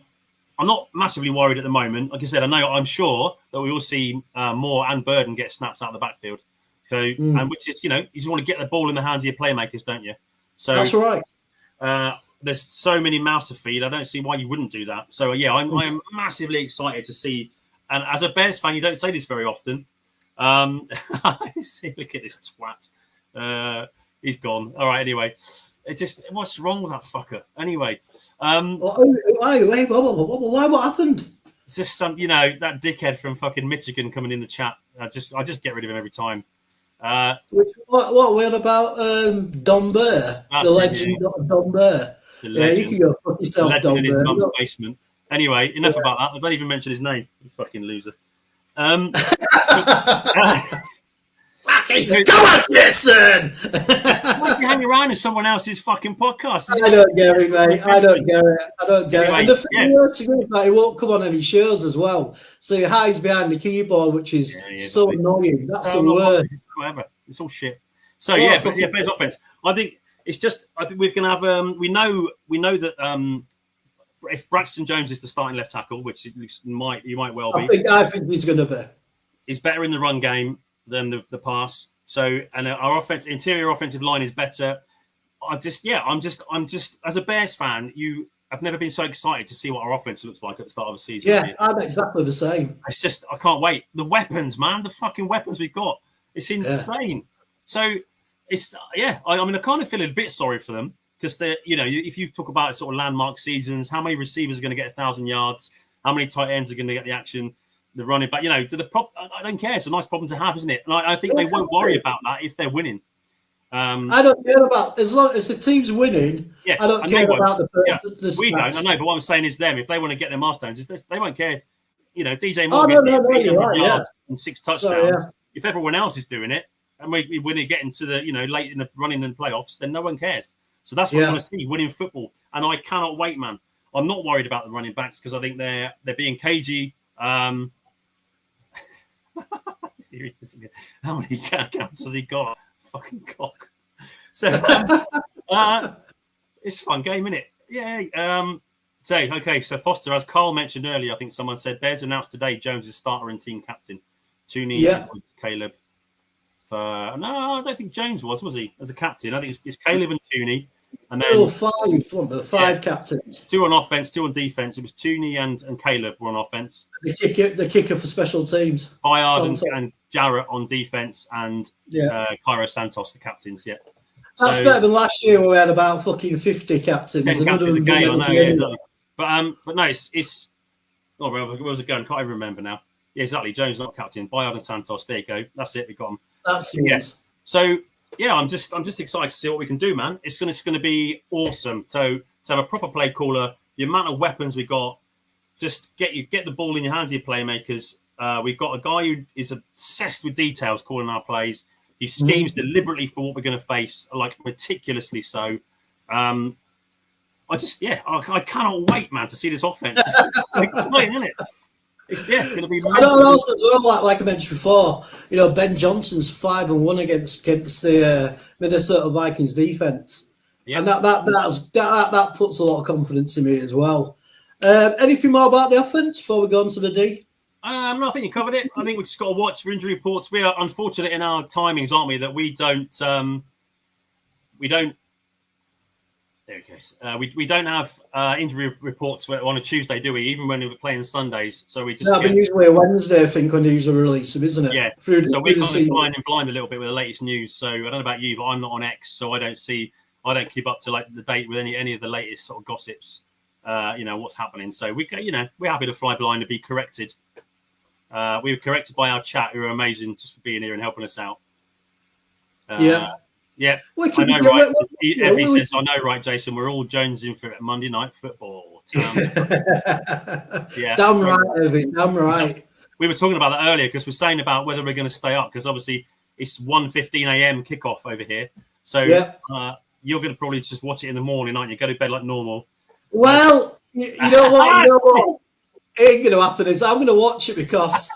[SPEAKER 4] I'm not massively worried at the moment. Like I said, I'm sure that we will see Moore and Burden get snaps out of the backfield. So, and which is, you just want to get the ball in the hands of your playmakers, don't you? So
[SPEAKER 3] that's right.
[SPEAKER 4] There's so many mouths to feed. I don't see why you wouldn't do that. So yeah, I am massively excited to see. And as a Bears fan, you don't say this very often. See, look at this twat. He's gone. All right. Anyway. It's just, what's wrong with that fucker? Anyway.
[SPEAKER 3] Why? What happened?
[SPEAKER 4] It's just some, that dickhead from fucking Michigan coming in the chat. I just get rid of him every time.
[SPEAKER 3] What we're about Don Bear, the legend of Don Bear. Yeah, you can go fuck yourself, Don
[SPEAKER 4] in his
[SPEAKER 3] Bear.
[SPEAKER 4] mum's basement. Anyway, enough about that. I don't even mention his name. You fucking loser.
[SPEAKER 3] Come on, listen!
[SPEAKER 4] Why is he hanging around in someone else's fucking podcast?
[SPEAKER 3] I don't get it, mate. I don't get it. And the thing is that he won't come on any shows as well. So he hides behind the keyboard, which is so annoying. That's the worst.
[SPEAKER 4] Whatever. It's all shit. So Bears offense. I think we're gonna have we know that if Braxton Jones is the starting left tackle, which he might well be.
[SPEAKER 3] I think he's gonna be.
[SPEAKER 4] He's better in the run game than the pass. So, and our interior offensive line is better. I'm just as a Bears fan, I've never been so excited to see what our offense looks like at the start of the season.
[SPEAKER 3] Yeah, I'm exactly the same.
[SPEAKER 4] It's just, I can't wait. The weapons, man, the fucking weapons we've got. It's insane. Yeah. So it's, I mean, I kind of feel a bit sorry for them because they're, if you talk about sort of landmark seasons, how many receivers are going to get 1,000 yards? How many tight ends are going to get the action? The running back, I don't care. It's a nice problem to have, isn't it? And I think they won't worry about that if they're winning.
[SPEAKER 3] I don't care about as long as the team's winning.
[SPEAKER 4] Yeah,
[SPEAKER 3] I don't care about the
[SPEAKER 4] we don't. I know, but what I'm saying is them. If they want to get their milestones, they won't care. If, DJ
[SPEAKER 3] Moore
[SPEAKER 4] gets
[SPEAKER 3] 800
[SPEAKER 4] yards and 6 touchdowns. If everyone else is doing it, and we win it, get into the late in the running and playoffs, then no one cares. So that's what I want to see: winning football. And I cannot wait, man. I'm not worried about the running backs because I think they're being cagey. How many counts has he got? Fucking cock. So it's a fun game, isn't it? Yeah. So Foster, as Carl mentioned earlier, I think someone said Bears announced today Jones is starter and team captain. Tooney, Caleb. No, I don't think Jones was he? As a captain, I think it's Caleb and Tooney. And then
[SPEAKER 3] five captains.
[SPEAKER 4] 2 on offense, 2 on defense. It was Tooney and Caleb were on offense.
[SPEAKER 3] The kicker for special teams.
[SPEAKER 4] Bayard and Jarrett on defense, and Cairo Santos the captains. Yeah,
[SPEAKER 3] that's better than last year where we had about fucking 50 captains.
[SPEAKER 4] 10 captains a game, I know. Yeah, exactly. But no, it's. Oh, where was it going? Can't even remember now. Yeah, exactly. Jones not captain. Bayard and Santos. There you go. That's it. We got them.
[SPEAKER 3] That's it.
[SPEAKER 4] So. Yeah, I'm just excited to see what we can do, man. It's going to be awesome. So to have a proper play caller, the amount of weapons we got, just get the ball in your hands of your playmakers. We've got a guy who is obsessed with details calling our plays. He schemes deliberately for what we're going to face, like meticulously so. I cannot wait, man, to see this offense. It's just exciting, isn't it? It's going to be.
[SPEAKER 3] And also as well, like I mentioned before, Ben Johnson's 5-1 against the Minnesota Vikings defense, and that puts a lot of confidence in me as well. Anything more about the offense before we go on to the D?
[SPEAKER 4] No, I think you covered it. I think we've just got to watch for injury reports. We are unfortunate in our timings, aren't we? That we don't. There we go. We don't have injury reports on a Tuesday, do we? Even when we're playing Sundays, so we just.
[SPEAKER 3] No, but usually a Wednesday, I think, when they usually release them, isn't it?
[SPEAKER 4] Yeah.
[SPEAKER 3] So
[SPEAKER 4] we're kind of flying in blind a little bit with the latest news. So I don't know about you, but I'm not on X, so I don't keep up to like the date with any of the latest sort of gossips. What's happening. So we're happy to fly blind and be corrected. We were corrected by our chat, who are amazing just for being here and helping us out. Yeah. I know, right? Effie says, I know, right, Jason? We're all jonesing for Monday Night Football. Yeah.
[SPEAKER 3] Damn right, Evie. Damn right.
[SPEAKER 4] We were talking about that earlier because we're saying about whether we're going to stay up because obviously it's 1:15 a.m. kickoff over here. So you're going to probably just watch it in the morning, aren't you? Go to bed like normal.
[SPEAKER 3] Well, you know what? It ain't going to happen. Is I'm going to watch it because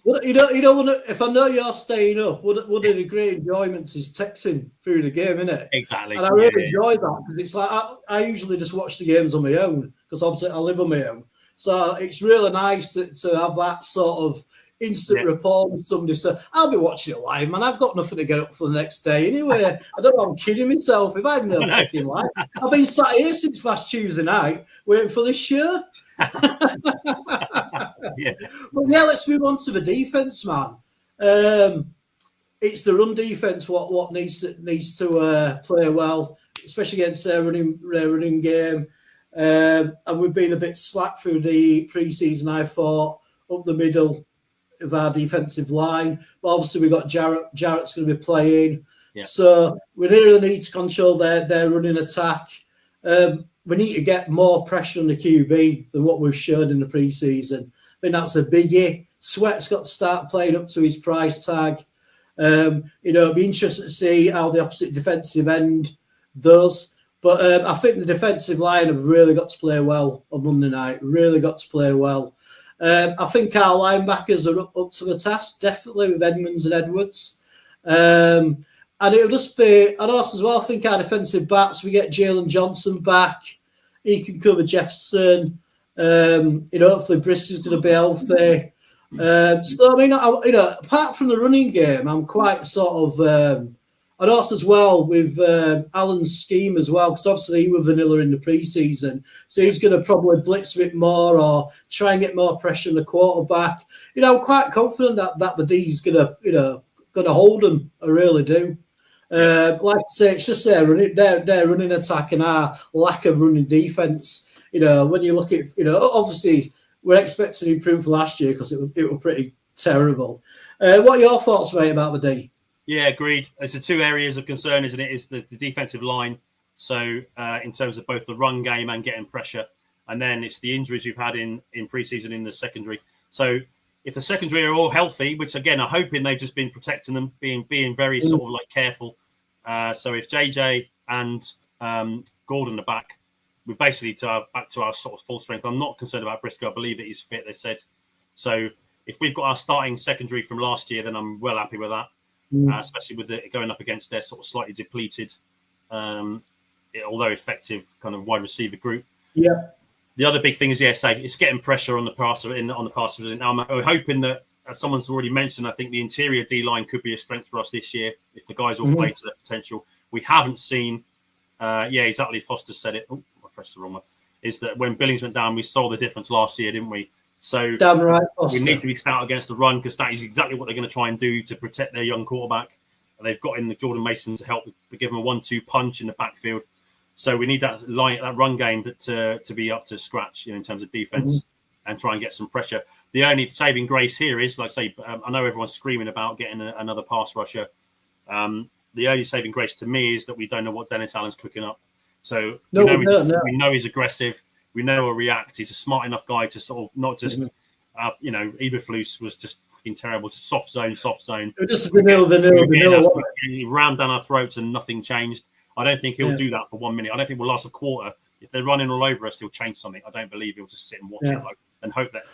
[SPEAKER 3] if I know you're staying up, one of the great enjoyments is texting through the game, isn't it?
[SPEAKER 4] Exactly.
[SPEAKER 3] And I really enjoy that because it's like I usually just watch the games on my own because obviously I live on my own. So it's really nice to have that sort of instant report with somebody. So I'll be watching it live, man. I've got nothing to get up for the next day anyway. I don't know. I'm kidding myself. If I had no fucking life, I've been sat here since last Tuesday night waiting for this shirt. But let's move on to the defense, man. It's the run defense what needs to play well, especially against their running game. And we've been a bit slack through the preseason, I thought, up the middle of our defensive line. But obviously, we've got Jarrett. Jarrett's going to be playing. Yeah. So we really need to control their running attack. We need to get more pressure on the QB than what we've shown in the preseason. I think that's a biggie. Sweat's got to start playing up to his price tag. It'll be interesting to see how the opposite defensive end does. But I think the defensive line have really got to play well on Monday night. Really got to play well. I think our linebackers are up to the task, definitely, with Edmonds and Edwards. And it'll just be, and also as well, I think our defensive backs, we get Jalen Johnson back. He can cover Jefferson. Hopefully Bristol's going to be healthy. So, I mean, apart from the running game, I'm quite sort of... and also as well with Allen's scheme as well, because obviously he was vanilla in the preseason. So he's going to probably blitz a bit more or try and get more pressure on the quarterback. I'm quite confident that the D's going to hold them. I really do. Like I say, it's just their running attack and our lack of running defense. When you look at, obviously we're expecting to improve from last year because it was pretty terrible. What are your thoughts, mate, about the D?
[SPEAKER 4] Yeah, agreed. It's the two areas of concern, isn't it? Is the defensive line. So in terms of both the run game and getting pressure, and then it's the injuries we've had in preseason in the secondary. So if the secondary are all healthy, which again I'm hoping they've just been protecting them, being very sort of like careful. So if JJ and Gordon are back, we're basically back to our sort of full strength. I'm not concerned about Briscoe. I believe that he's fit. They said so. If we've got our starting secondary from last year, then I'm well happy with that. Especially with going up against their sort of slightly depleted, although effective kind of wide receiver group. Yeah. The other big thing is, it's getting pressure on the passer. I'm hoping that, as someone's already mentioned, I think the interior D line could be a strength for us this year if the guys all play to their potential. We haven't seen. Exactly. Foster said it. Oh, I pressed the wrong one. Is that when Billings went down, we saw the difference last year, didn't we? So
[SPEAKER 3] damn right,
[SPEAKER 4] we need to be stout against the run because that is exactly what they're going to try and do to protect their young quarterback. And they've got in the Jordan Mason to help give them a 1-2 punch in the backfield. So we need that run game to be up to scratch, in terms of defense and try and get some pressure. The only saving grace here is, like I say, I know everyone's screaming about getting another pass rusher. The only saving grace to me is that we don't know what Dennis Allen's cooking up. So we know he's aggressive. We know he'll react. He's a smart enough guy to sort of not just, Eberflus was just fucking terrible. Just soft zone.
[SPEAKER 3] Just vanilla.
[SPEAKER 4] He rammed down our throats and nothing changed. I don't think he'll do that for 1 minute. I don't think we'll last a quarter. If they're running all over us, he'll change something. I don't believe he'll just sit and watch it and hope that.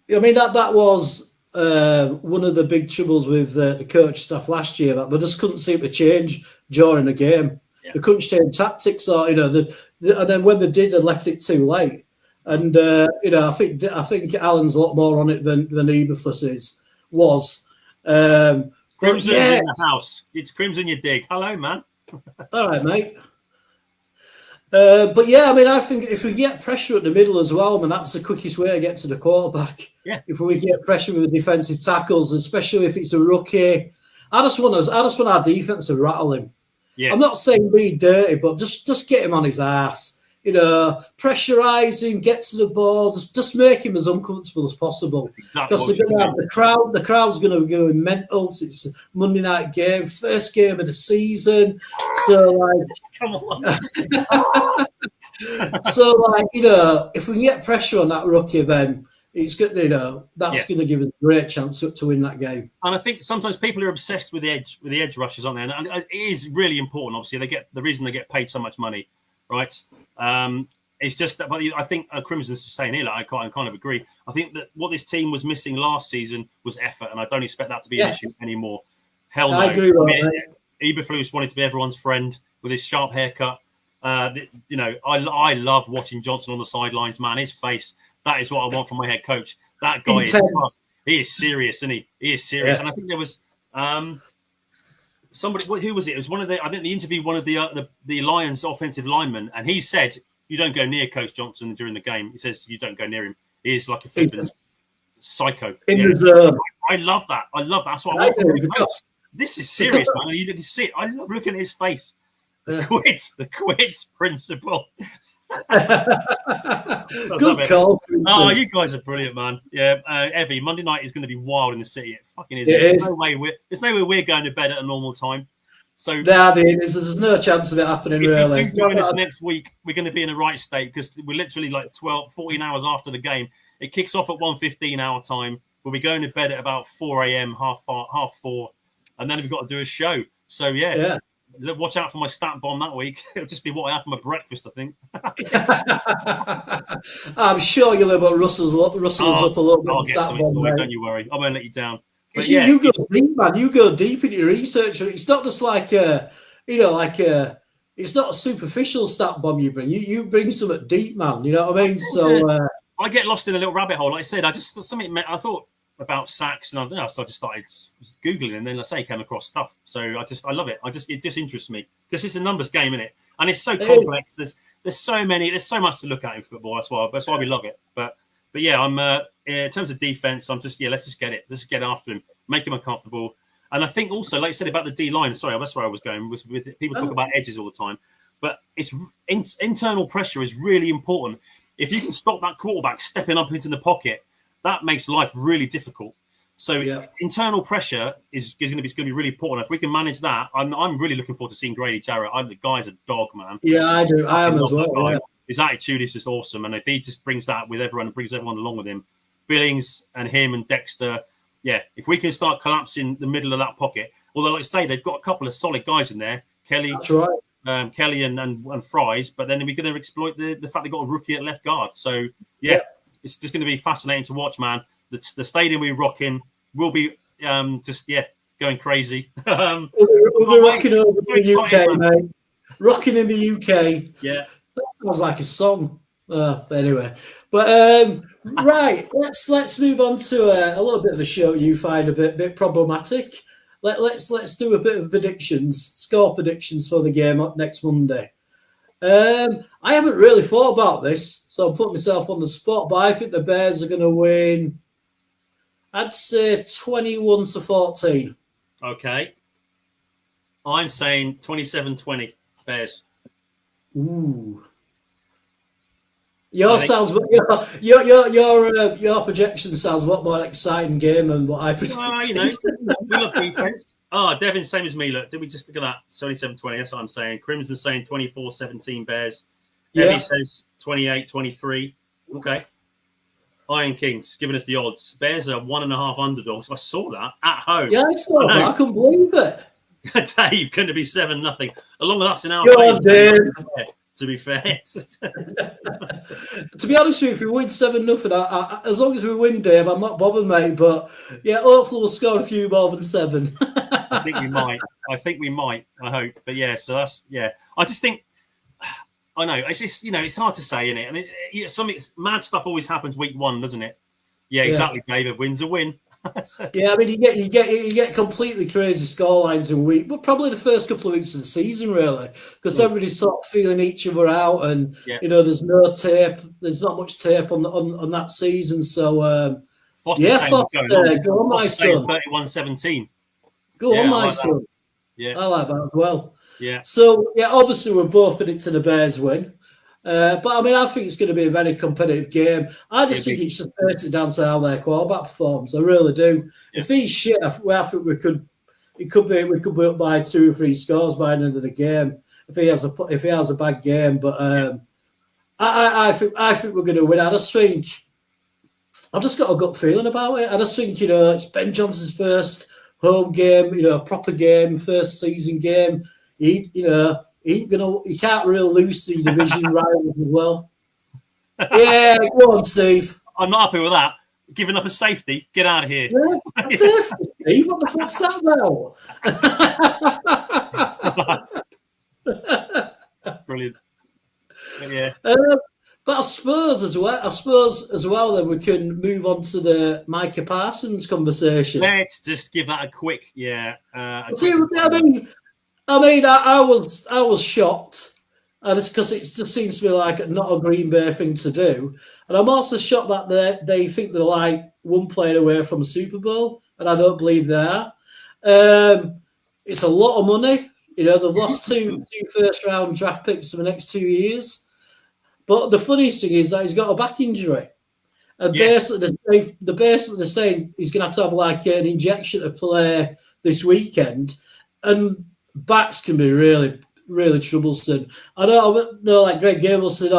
[SPEAKER 3] That was one of the big troubles with the coach staff last year. That they just couldn't seem to change during the game. Yeah. They couldn't change tactics, or and then when they did, they left it too late. And I think Allen's a lot more on it than Eberflus was.
[SPEAKER 4] Crimson's in the house. It's Crimson you dig. Hello, man.
[SPEAKER 3] All right, mate. But yeah, I mean, I think if we get pressure at the middle as well, man, that's the quickest way to get to the quarterback.
[SPEAKER 4] Yeah.
[SPEAKER 3] If we get pressure with the defensive tackles, especially if it's a rookie, I just want our defense to rattle him.
[SPEAKER 4] Yeah.
[SPEAKER 3] I'm not saying be dirty, but just get him on his ass. Pressurize him, get to the ball, just make him as uncomfortable as possible.
[SPEAKER 4] Exactly,
[SPEAKER 3] because they're going to have the crowd's going to be going mental. It's a Monday night game, first game of the season. So like,
[SPEAKER 4] come on.
[SPEAKER 3] So like, if we can get pressure on that rookie, then it's good. That's going to give us a great chance to win that game.
[SPEAKER 4] And I think sometimes people are obsessed with the edge rushers, aren't they? And it is really important. Obviously, the reason they get paid so much money, right? It's just that, but I think Crimson's saying here, I kind of agree. I think that what this team was missing last season was effort, and I don't expect that to be an issue anymore. Hell no.
[SPEAKER 3] I agree with that.
[SPEAKER 4] Eberflus wanted to be everyone's friend with his sharp haircut. I love watching Johnson on the sidelines, man. His face, that is what I want from my head coach. That guy he is serious, isn't he? He is serious. Yeah. And I think there was somebody, who was it? It was one of the, I think they interviewed one of the Lions offensive linemen, and he said, you don't go near Coach Johnson during the game. He says, you don't go near him. He is like a flipping psycho. I love that. That's what I want from him. This is serious, man. You can see it. I love looking at his face. The quids principle.
[SPEAKER 3] Good call.
[SPEAKER 4] Oh, you guys are brilliant, man. Yeah, Evie, Monday night is going to be wild in the city. It fucking is. There's no way we're going to bed at a normal time. So
[SPEAKER 3] there's no chance of it happening. Really.
[SPEAKER 4] If you do join us next week, we're going to be in the right state because we're literally like 14 hours after the game. It kicks off at 1:15 our time. We'll be going to bed at about 4 a.m., half 4, and then we've got to do a show. So yeah. Watch out for my stat bomb that week. It'll just be what I have for my breakfast, I think.
[SPEAKER 3] I'm sure you'll have Russell's up a little bit.
[SPEAKER 4] I'll get something sorted, don't you worry. I won't let you down. But
[SPEAKER 3] you go deep, man. You go deep in your research. It's not just like it's not a superficial stat bomb you bring. You bring something deep, man. You know what I mean? So
[SPEAKER 4] I get lost in a little rabbit hole. Like I said, I thought about sacks, and I just started Googling, and then I came across stuff. So I love it. It just interests me because it's a numbers game, isn't it? And it's so complex. There's so much to look at in football. That's why we love it. But yeah, I'm in terms of defense, I'm just let's just get it. Let's get after him, make him uncomfortable. And I think also, like I said about the D line. Sorry, that's where I was going. Was with people talk about edges all the time, but it's internal pressure is really important. If you can stop that quarterback stepping up into the pocket, that makes life really difficult. So internal pressure is going to be really important. If we can manage that, I'm really looking forward to seeing Grady Jarrett. The guy's a dog, man.
[SPEAKER 3] Yeah, I do. I am as well. Yeah.
[SPEAKER 4] His attitude is just awesome, and if he just brings that with everyone and brings everyone along with him, Billings and him and Dexter, if we can start collapsing the middle of that pocket. Although, like I say, they've got a couple of solid guys in there, Kelly. That's right. Kelly and Fries, but then we're going to exploit the fact they got a rookie at left guard. So it's just going to be fascinating to watch, man. The stadium we're rocking will be going crazy.
[SPEAKER 3] We'll be rocking over the UK, mate. Rocking in the UK.
[SPEAKER 4] Yeah,
[SPEAKER 3] that sounds like a song. Anyway, but right, let's move on to a little bit of a show you find a bit problematic. Let's do a bit of score predictions for the game up next Monday. I haven't really thought about this, so I'm putting myself on the spot, but I think the Bears are going to win, I'd say 21-14. Okay.
[SPEAKER 4] I'm saying 27-20 Bears.
[SPEAKER 3] Ooh. Your projection sounds a lot more exciting game than what I predicted.
[SPEAKER 4] We love defense. Devin, same as me. Look, did we just look at that? 27-20. That's what I'm saying. Crimson saying 24-17 Bears. Evie says 28-23. Okay. Iron Kings giving us the odds. Bears are 1.5 underdogs. I saw that at home.
[SPEAKER 3] Yeah, I saw that. I couldn't believe it.
[SPEAKER 4] Dave, going to be 7-0. Along with us in our
[SPEAKER 3] Dave.
[SPEAKER 4] To be fair.
[SPEAKER 3] To be honest with you, if we win 7-0, as long as we win, Dave, I'm not bothered, mate. But hopefully we'll score a few more than 7.
[SPEAKER 4] I think we might. I hope. But so that's I just think I know it's just it's hard to say, isn't it? I mean, something mad stuff always happens week 1, doesn't it? Yeah, exactly. David, win's a win.
[SPEAKER 3] Yeah, I mean, you get completely crazy scorelines in week, but probably the first couple of weeks of the season, really, because everybody's sort of feeling each other out, and there's no tape, there's not much tape on that season. So, Foster, go on, my son.
[SPEAKER 4] 31-17.
[SPEAKER 3] Go on, my son.
[SPEAKER 4] Yeah,
[SPEAKER 3] I like that as well.
[SPEAKER 4] Yeah.
[SPEAKER 3] So, obviously, we're both predicting the Bears win. But I mean, I think it's going to be a very competitive game. I just think it's just basically down to how their quarterback performs. I really do. Yeah. If he's shit, I think we could be up by 2 or 3 scores by the end of the game. If he has a bad game, but I think we're going to win. I just think I've just got a gut feeling about it. I just think it's Ben Johnson's first home game, a proper game, first season game. He can't really lose the division rivals as well. Yeah, go on, Steve.
[SPEAKER 4] I'm not happy with that. Giving up a safety, get out of here.
[SPEAKER 3] Yeah, Steve, what the fuck's that
[SPEAKER 4] about? Brilliant. Yeah.
[SPEAKER 3] But I suppose as well, then we can move on to the Micah Parsons conversation.
[SPEAKER 4] Let's just give that a quick,
[SPEAKER 3] I was shocked, and it's because it just seems to be like not a Green Bay thing to do. And I'm also shocked that they think they're like one player away from a Super Bowl, and I don't believe they are. It's a lot of money. They've lost two first-round draft picks for the next 2 years. But the funniest thing is that he's got a back injury. And basically they're saying he's going to have like an injection to play this weekend. And backs can be really, really troublesome. I know, like Greg Gable said,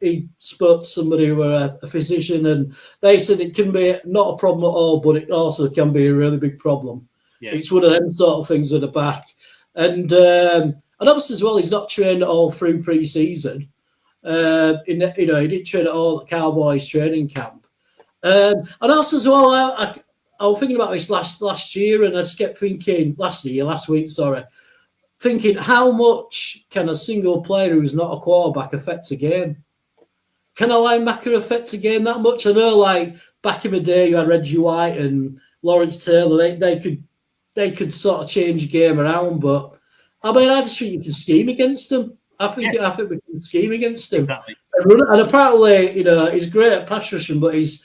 [SPEAKER 3] he spoke to somebody who were a physician, and they said it can be not a problem at all, but it also can be a really big problem. Yeah. It's one of them sort of things with the back. And obviously as well, he's not trained at all through pre-season. He didn't train at all at Cowboys training camp. And also as well, I was thinking about this last year, and I just kept thinking last week, thinking how much can a single player who's not a quarterback affect a game? Can a linebacker affect a game that much? I know, like back in the day, you had Reggie White and Lawrence Taylor. They could sort of change a game around, but I mean, I just think you can scheme against them. I think we can scheme against him. Exactly. And apparently, he's great at pass rushing, but his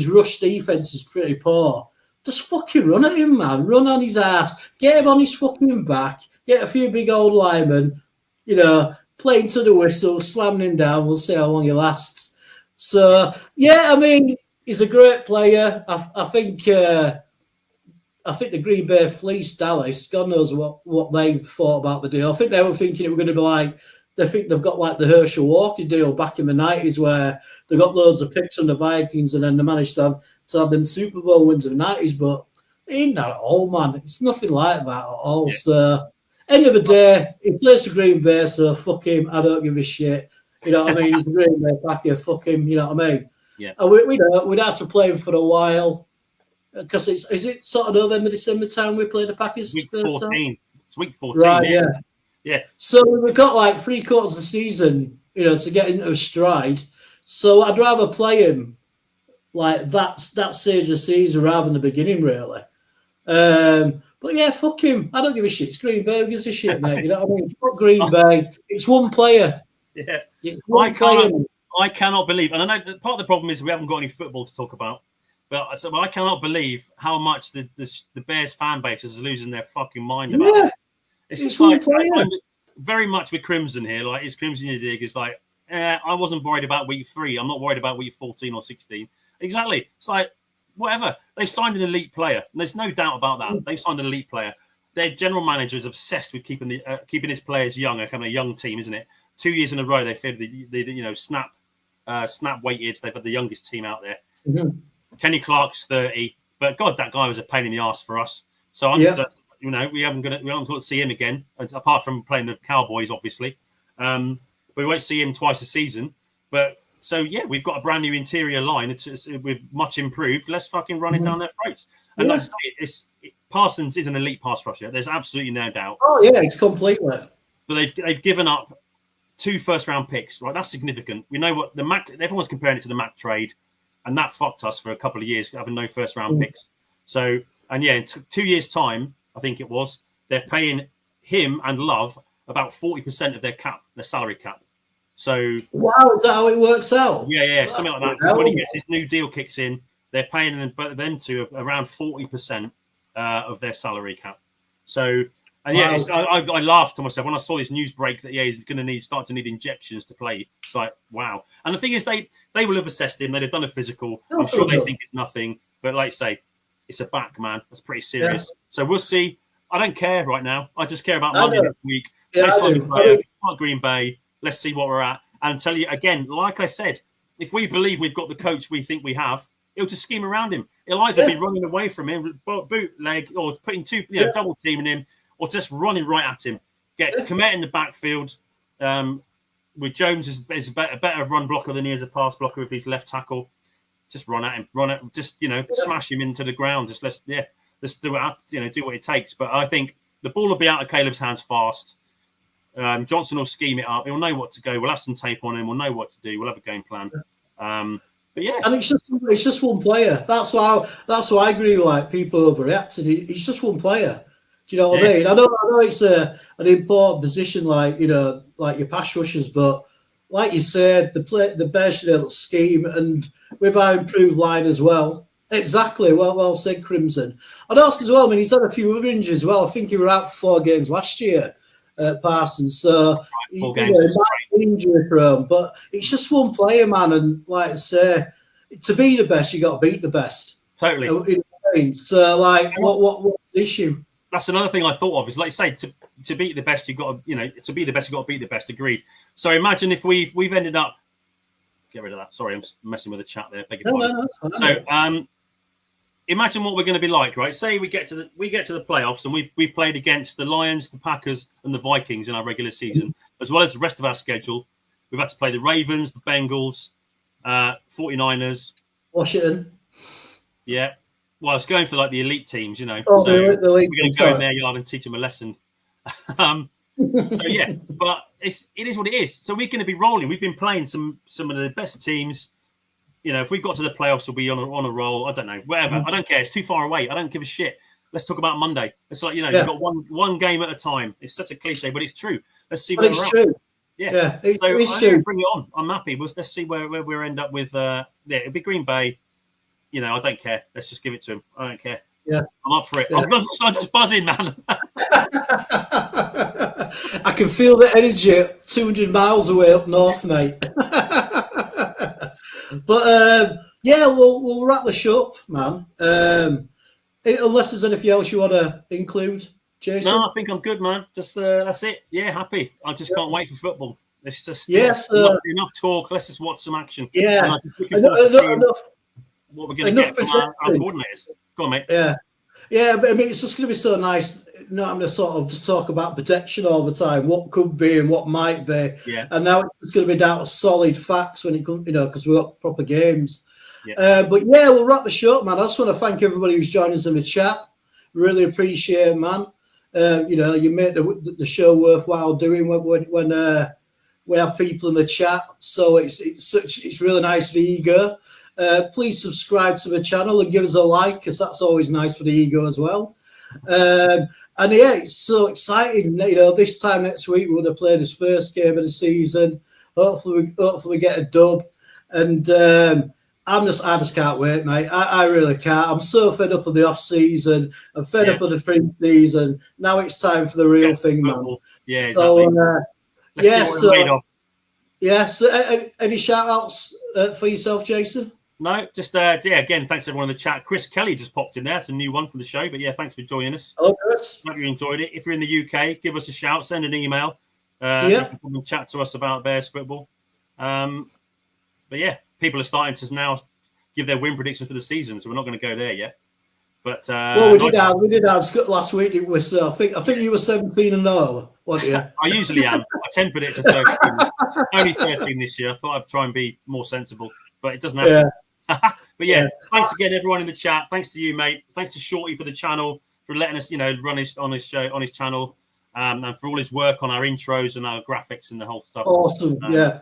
[SPEAKER 3] rush defense is pretty poor. Just fucking run at him, man. Run on his ass. Get him on his fucking back. Get a few big old linemen, playing to the whistle, slamming him down. We'll see how long he lasts. So, I mean, he's a great player. I think the Green Bay fleeced Dallas. God knows what they thought about the deal. I think they were thinking it was going to be like, they think they've got like the Herschel Walker deal back in the 90s where they got loads of picks on the Vikings and then they managed to have them Super Bowl wins in the 90s, but it ain't that at all, man. It's nothing like that at all. Yeah. So, end of the day, he plays for Green Bay, so fuck him. I don't give a shit. You know what I mean? He's a Green Bay backer. Fuck him. You know what I mean?
[SPEAKER 4] Yeah.
[SPEAKER 3] And we'd have to play him for a while. Because is it sort of November, December time we play the Packers?
[SPEAKER 4] Week 14. It's week 14.
[SPEAKER 3] Right,
[SPEAKER 4] yeah.
[SPEAKER 3] So we've got like 3 quarters of the season, to get into a stride. So I'd rather play him like that stage of the season rather than the beginning, really. But yeah, fuck him. I don't give a shit. It's Green Bay. Who gives a shit, mate? You know what I mean? Fuck Green Bay. It's one player.
[SPEAKER 4] Yeah.
[SPEAKER 3] I
[SPEAKER 4] cannot believe, and I know that part of the problem is we haven't got any football to talk about. But I cannot believe how much the Bears fan base is losing their fucking mind about it. It's like I'm very much with Crimson here. Like, it's Crimson your dig. It's like, I wasn't worried about week 3. I'm not worried about week 14 or 16. Exactly. It's like, whatever. They've signed an elite player. And there's no doubt about that. They've signed an elite player. Their general manager is obsessed with keeping his players young, a kind of young team, isn't it? 2 years in a row, they've had the snap weighted. They've had the youngest team out there.
[SPEAKER 3] Mm-hmm.
[SPEAKER 4] Kenny Clark's 30, but God, that guy was a pain in the ass for us. So we haven't got to see him again, apart from playing the Cowboys, obviously. We won't see him twice a season. But so we've got a brand new interior line. We've much improved. Let's fucking run it down their throats. And like I say, Parsons is an elite pass rusher. There's absolutely no doubt.
[SPEAKER 3] Oh yeah, it's completely.
[SPEAKER 4] But they've given up 2 first-round picks. Right, that's significant. We know what everyone's comparing it to the Mac trade. And that fucked us for a couple of years, having no first-round picks. So, and yeah, in 2 years' time, I think it was, they're paying him and Love about 40% of their salary cap. So,
[SPEAKER 3] wow, is that how it works out?
[SPEAKER 4] Yeah, something like that. Because when he gets his new deal kicks in, they're paying them to around 40% of their salary cap. So, and yeah, I laughed to myself when I saw this news break that he's going to start to need injections to play. It's like, wow. And the thing is, they will have assessed him. They've done a physical. I'm sure they think it's nothing. But like I say, it's a back, man. That's pretty serious. Yeah. So we'll see. I don't care right now. I just care about Monday next week. Green Bay. Let's see what we're at. And tell you again, like I said, if we believe we've got the coach we think we have, he'll just scheme around him. He'll either be running away from him, bootleg, or putting double teaming him, or just running right at him. Get Komet in the backfield. With Jones is a better run blocker than he is a pass blocker if he's left tackle. Just run at him, smash him into the ground. Let's do it. Do what it takes. But I think the ball will be out of Caleb's hands fast. Johnson will scheme it up. He'll know what to go. We'll have some tape on him. We'll know what to do. We'll have a game plan. But yeah,
[SPEAKER 3] and it's just one player. That's why I agree. Like people overreacting. He's just one player. Do you know what I mean? I know it's an important position, like your pass rushers, but like you said, the Bears should have a scheme, and with our improved line as well. Exactly. Well said, Crimson. And also as well, I mean, he's had a few other injuries as well. I think he was out for 4 games last year. Parsons, so injury prone, but it's just one player, man. And like I say, to be the best, you got to beat the best.
[SPEAKER 4] Totally.
[SPEAKER 3] So, like, what's the issue?
[SPEAKER 4] That's another thing I thought of. Is like you say, to beat the best, you got to, to be the best, you got to beat the best. Agreed. So imagine if we've ended up. Get rid of that. Sorry, I'm messing with the chat there. Beg your pardon. So, imagine what we're going to be like, right? Say we get to the playoffs, and we've played against the Lions, the Packers, and the Vikings in our regular season, as well as the rest of our schedule. We've had to play the Ravens, the Bengals, 49ers,
[SPEAKER 3] Washington.
[SPEAKER 4] Yeah. Well, it's going for like the elite teams, so
[SPEAKER 3] the
[SPEAKER 4] we're going to go in their yard and teach them a lesson. So yeah, but it is what it is. So we're going to be rolling. We've been playing some of the best teams. If we got to the playoffs, we'll be on a roll. I don't know, whatever. I don't care. It's too far away. I don't give a shit. Let's talk about Monday. It's like, you've got one game at a time. It's such a cliche, but it's true. Let's see where we're at.
[SPEAKER 3] True.
[SPEAKER 4] Yeah.
[SPEAKER 3] It's true.
[SPEAKER 4] Bring it on. I'm happy. Let's see where we end up with. It'll be Green Bay. I don't care. Let's just give it to him. I don't care.
[SPEAKER 3] Yeah.
[SPEAKER 4] I'm up for it. Yeah. I'm just buzzing, man.
[SPEAKER 3] I can feel the energy 200 miles away up north, mate. But we'll wrap the show up, man. Unless there's anything else you want to include, Jason.
[SPEAKER 4] No, I think I'm good, man. Just that's it. Yeah, happy. I just can't wait for football. It's just enough talk. Let's just watch some action.
[SPEAKER 3] Yeah,
[SPEAKER 4] I'm just looking forward to seeing what we're going to get from our coordinators. Go on, mate.
[SPEAKER 3] Yeah, but I mean, it's just going to be so nice. I'm going to sort of just talk about protection all the time, what could be and what might be.
[SPEAKER 4] Yeah.
[SPEAKER 3] And now it's going to be down to solid facts when it comes, because we've got proper games.
[SPEAKER 4] Yeah.
[SPEAKER 3] But yeah, we'll wrap the show up, man. I just want to thank everybody who's joined us in the chat. Really appreciate it, man. You make the show worthwhile doing when we have people in the chat. So it's really nice for the ego. Please subscribe to the channel and give us a like, because that's always nice for the ego as well. And yeah, it's so exciting. This time next week we would have played his first game of the season. Hopefully we get a dub. And I just can't wait, mate. I really can't. I'm so fed up of the off season. I'm fed up of the free season. Now it's time for the real thing, man.
[SPEAKER 4] Yeah, exactly.
[SPEAKER 3] So any shout outs for yourself, Jason?
[SPEAKER 4] No, just again, thanks everyone in the chat. Chris Kelly just popped in there. It's a new one from the show, but yeah, thanks for joining us.
[SPEAKER 3] Hello, Chris.
[SPEAKER 4] Hope you enjoyed it. If you're in the UK, give us a shout, send an email. You can come and chat to us about Bears football. But yeah, people are starting to now give their win predictions for the season, so we're not going to go there yet. But
[SPEAKER 3] we did ask last week. It was I think you were 17-0, weren't you?
[SPEAKER 4] I usually am. I tend to predict a 13. Only 13 this year. I thought I'd try and be more sensible, but it doesn't happen.
[SPEAKER 3] Yeah.
[SPEAKER 4] But yeah, thanks again, everyone in the chat. Thanks to you, mate. Thanks to Shorty for the channel, for letting us, run on his show, on his channel, and for all his work on our intros and our graphics and the whole stuff.
[SPEAKER 3] Awesome,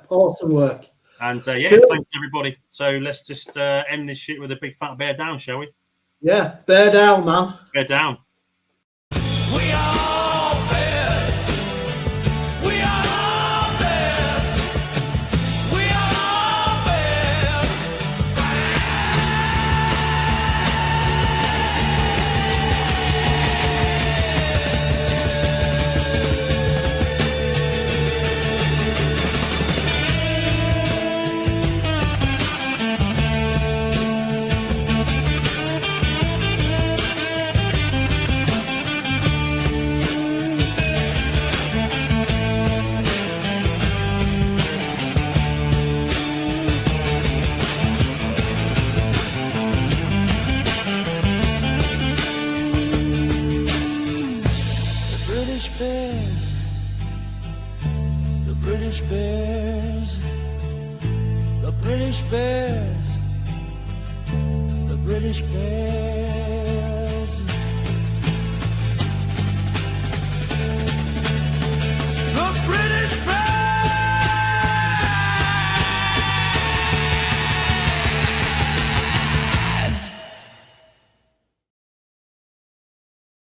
[SPEAKER 3] awesome work.
[SPEAKER 4] And
[SPEAKER 3] cool.
[SPEAKER 4] Thanks everybody. So let's just end this shit with a big fat bear down, shall we?
[SPEAKER 3] Yeah, bear down, man.
[SPEAKER 4] Bear down.
[SPEAKER 1] We are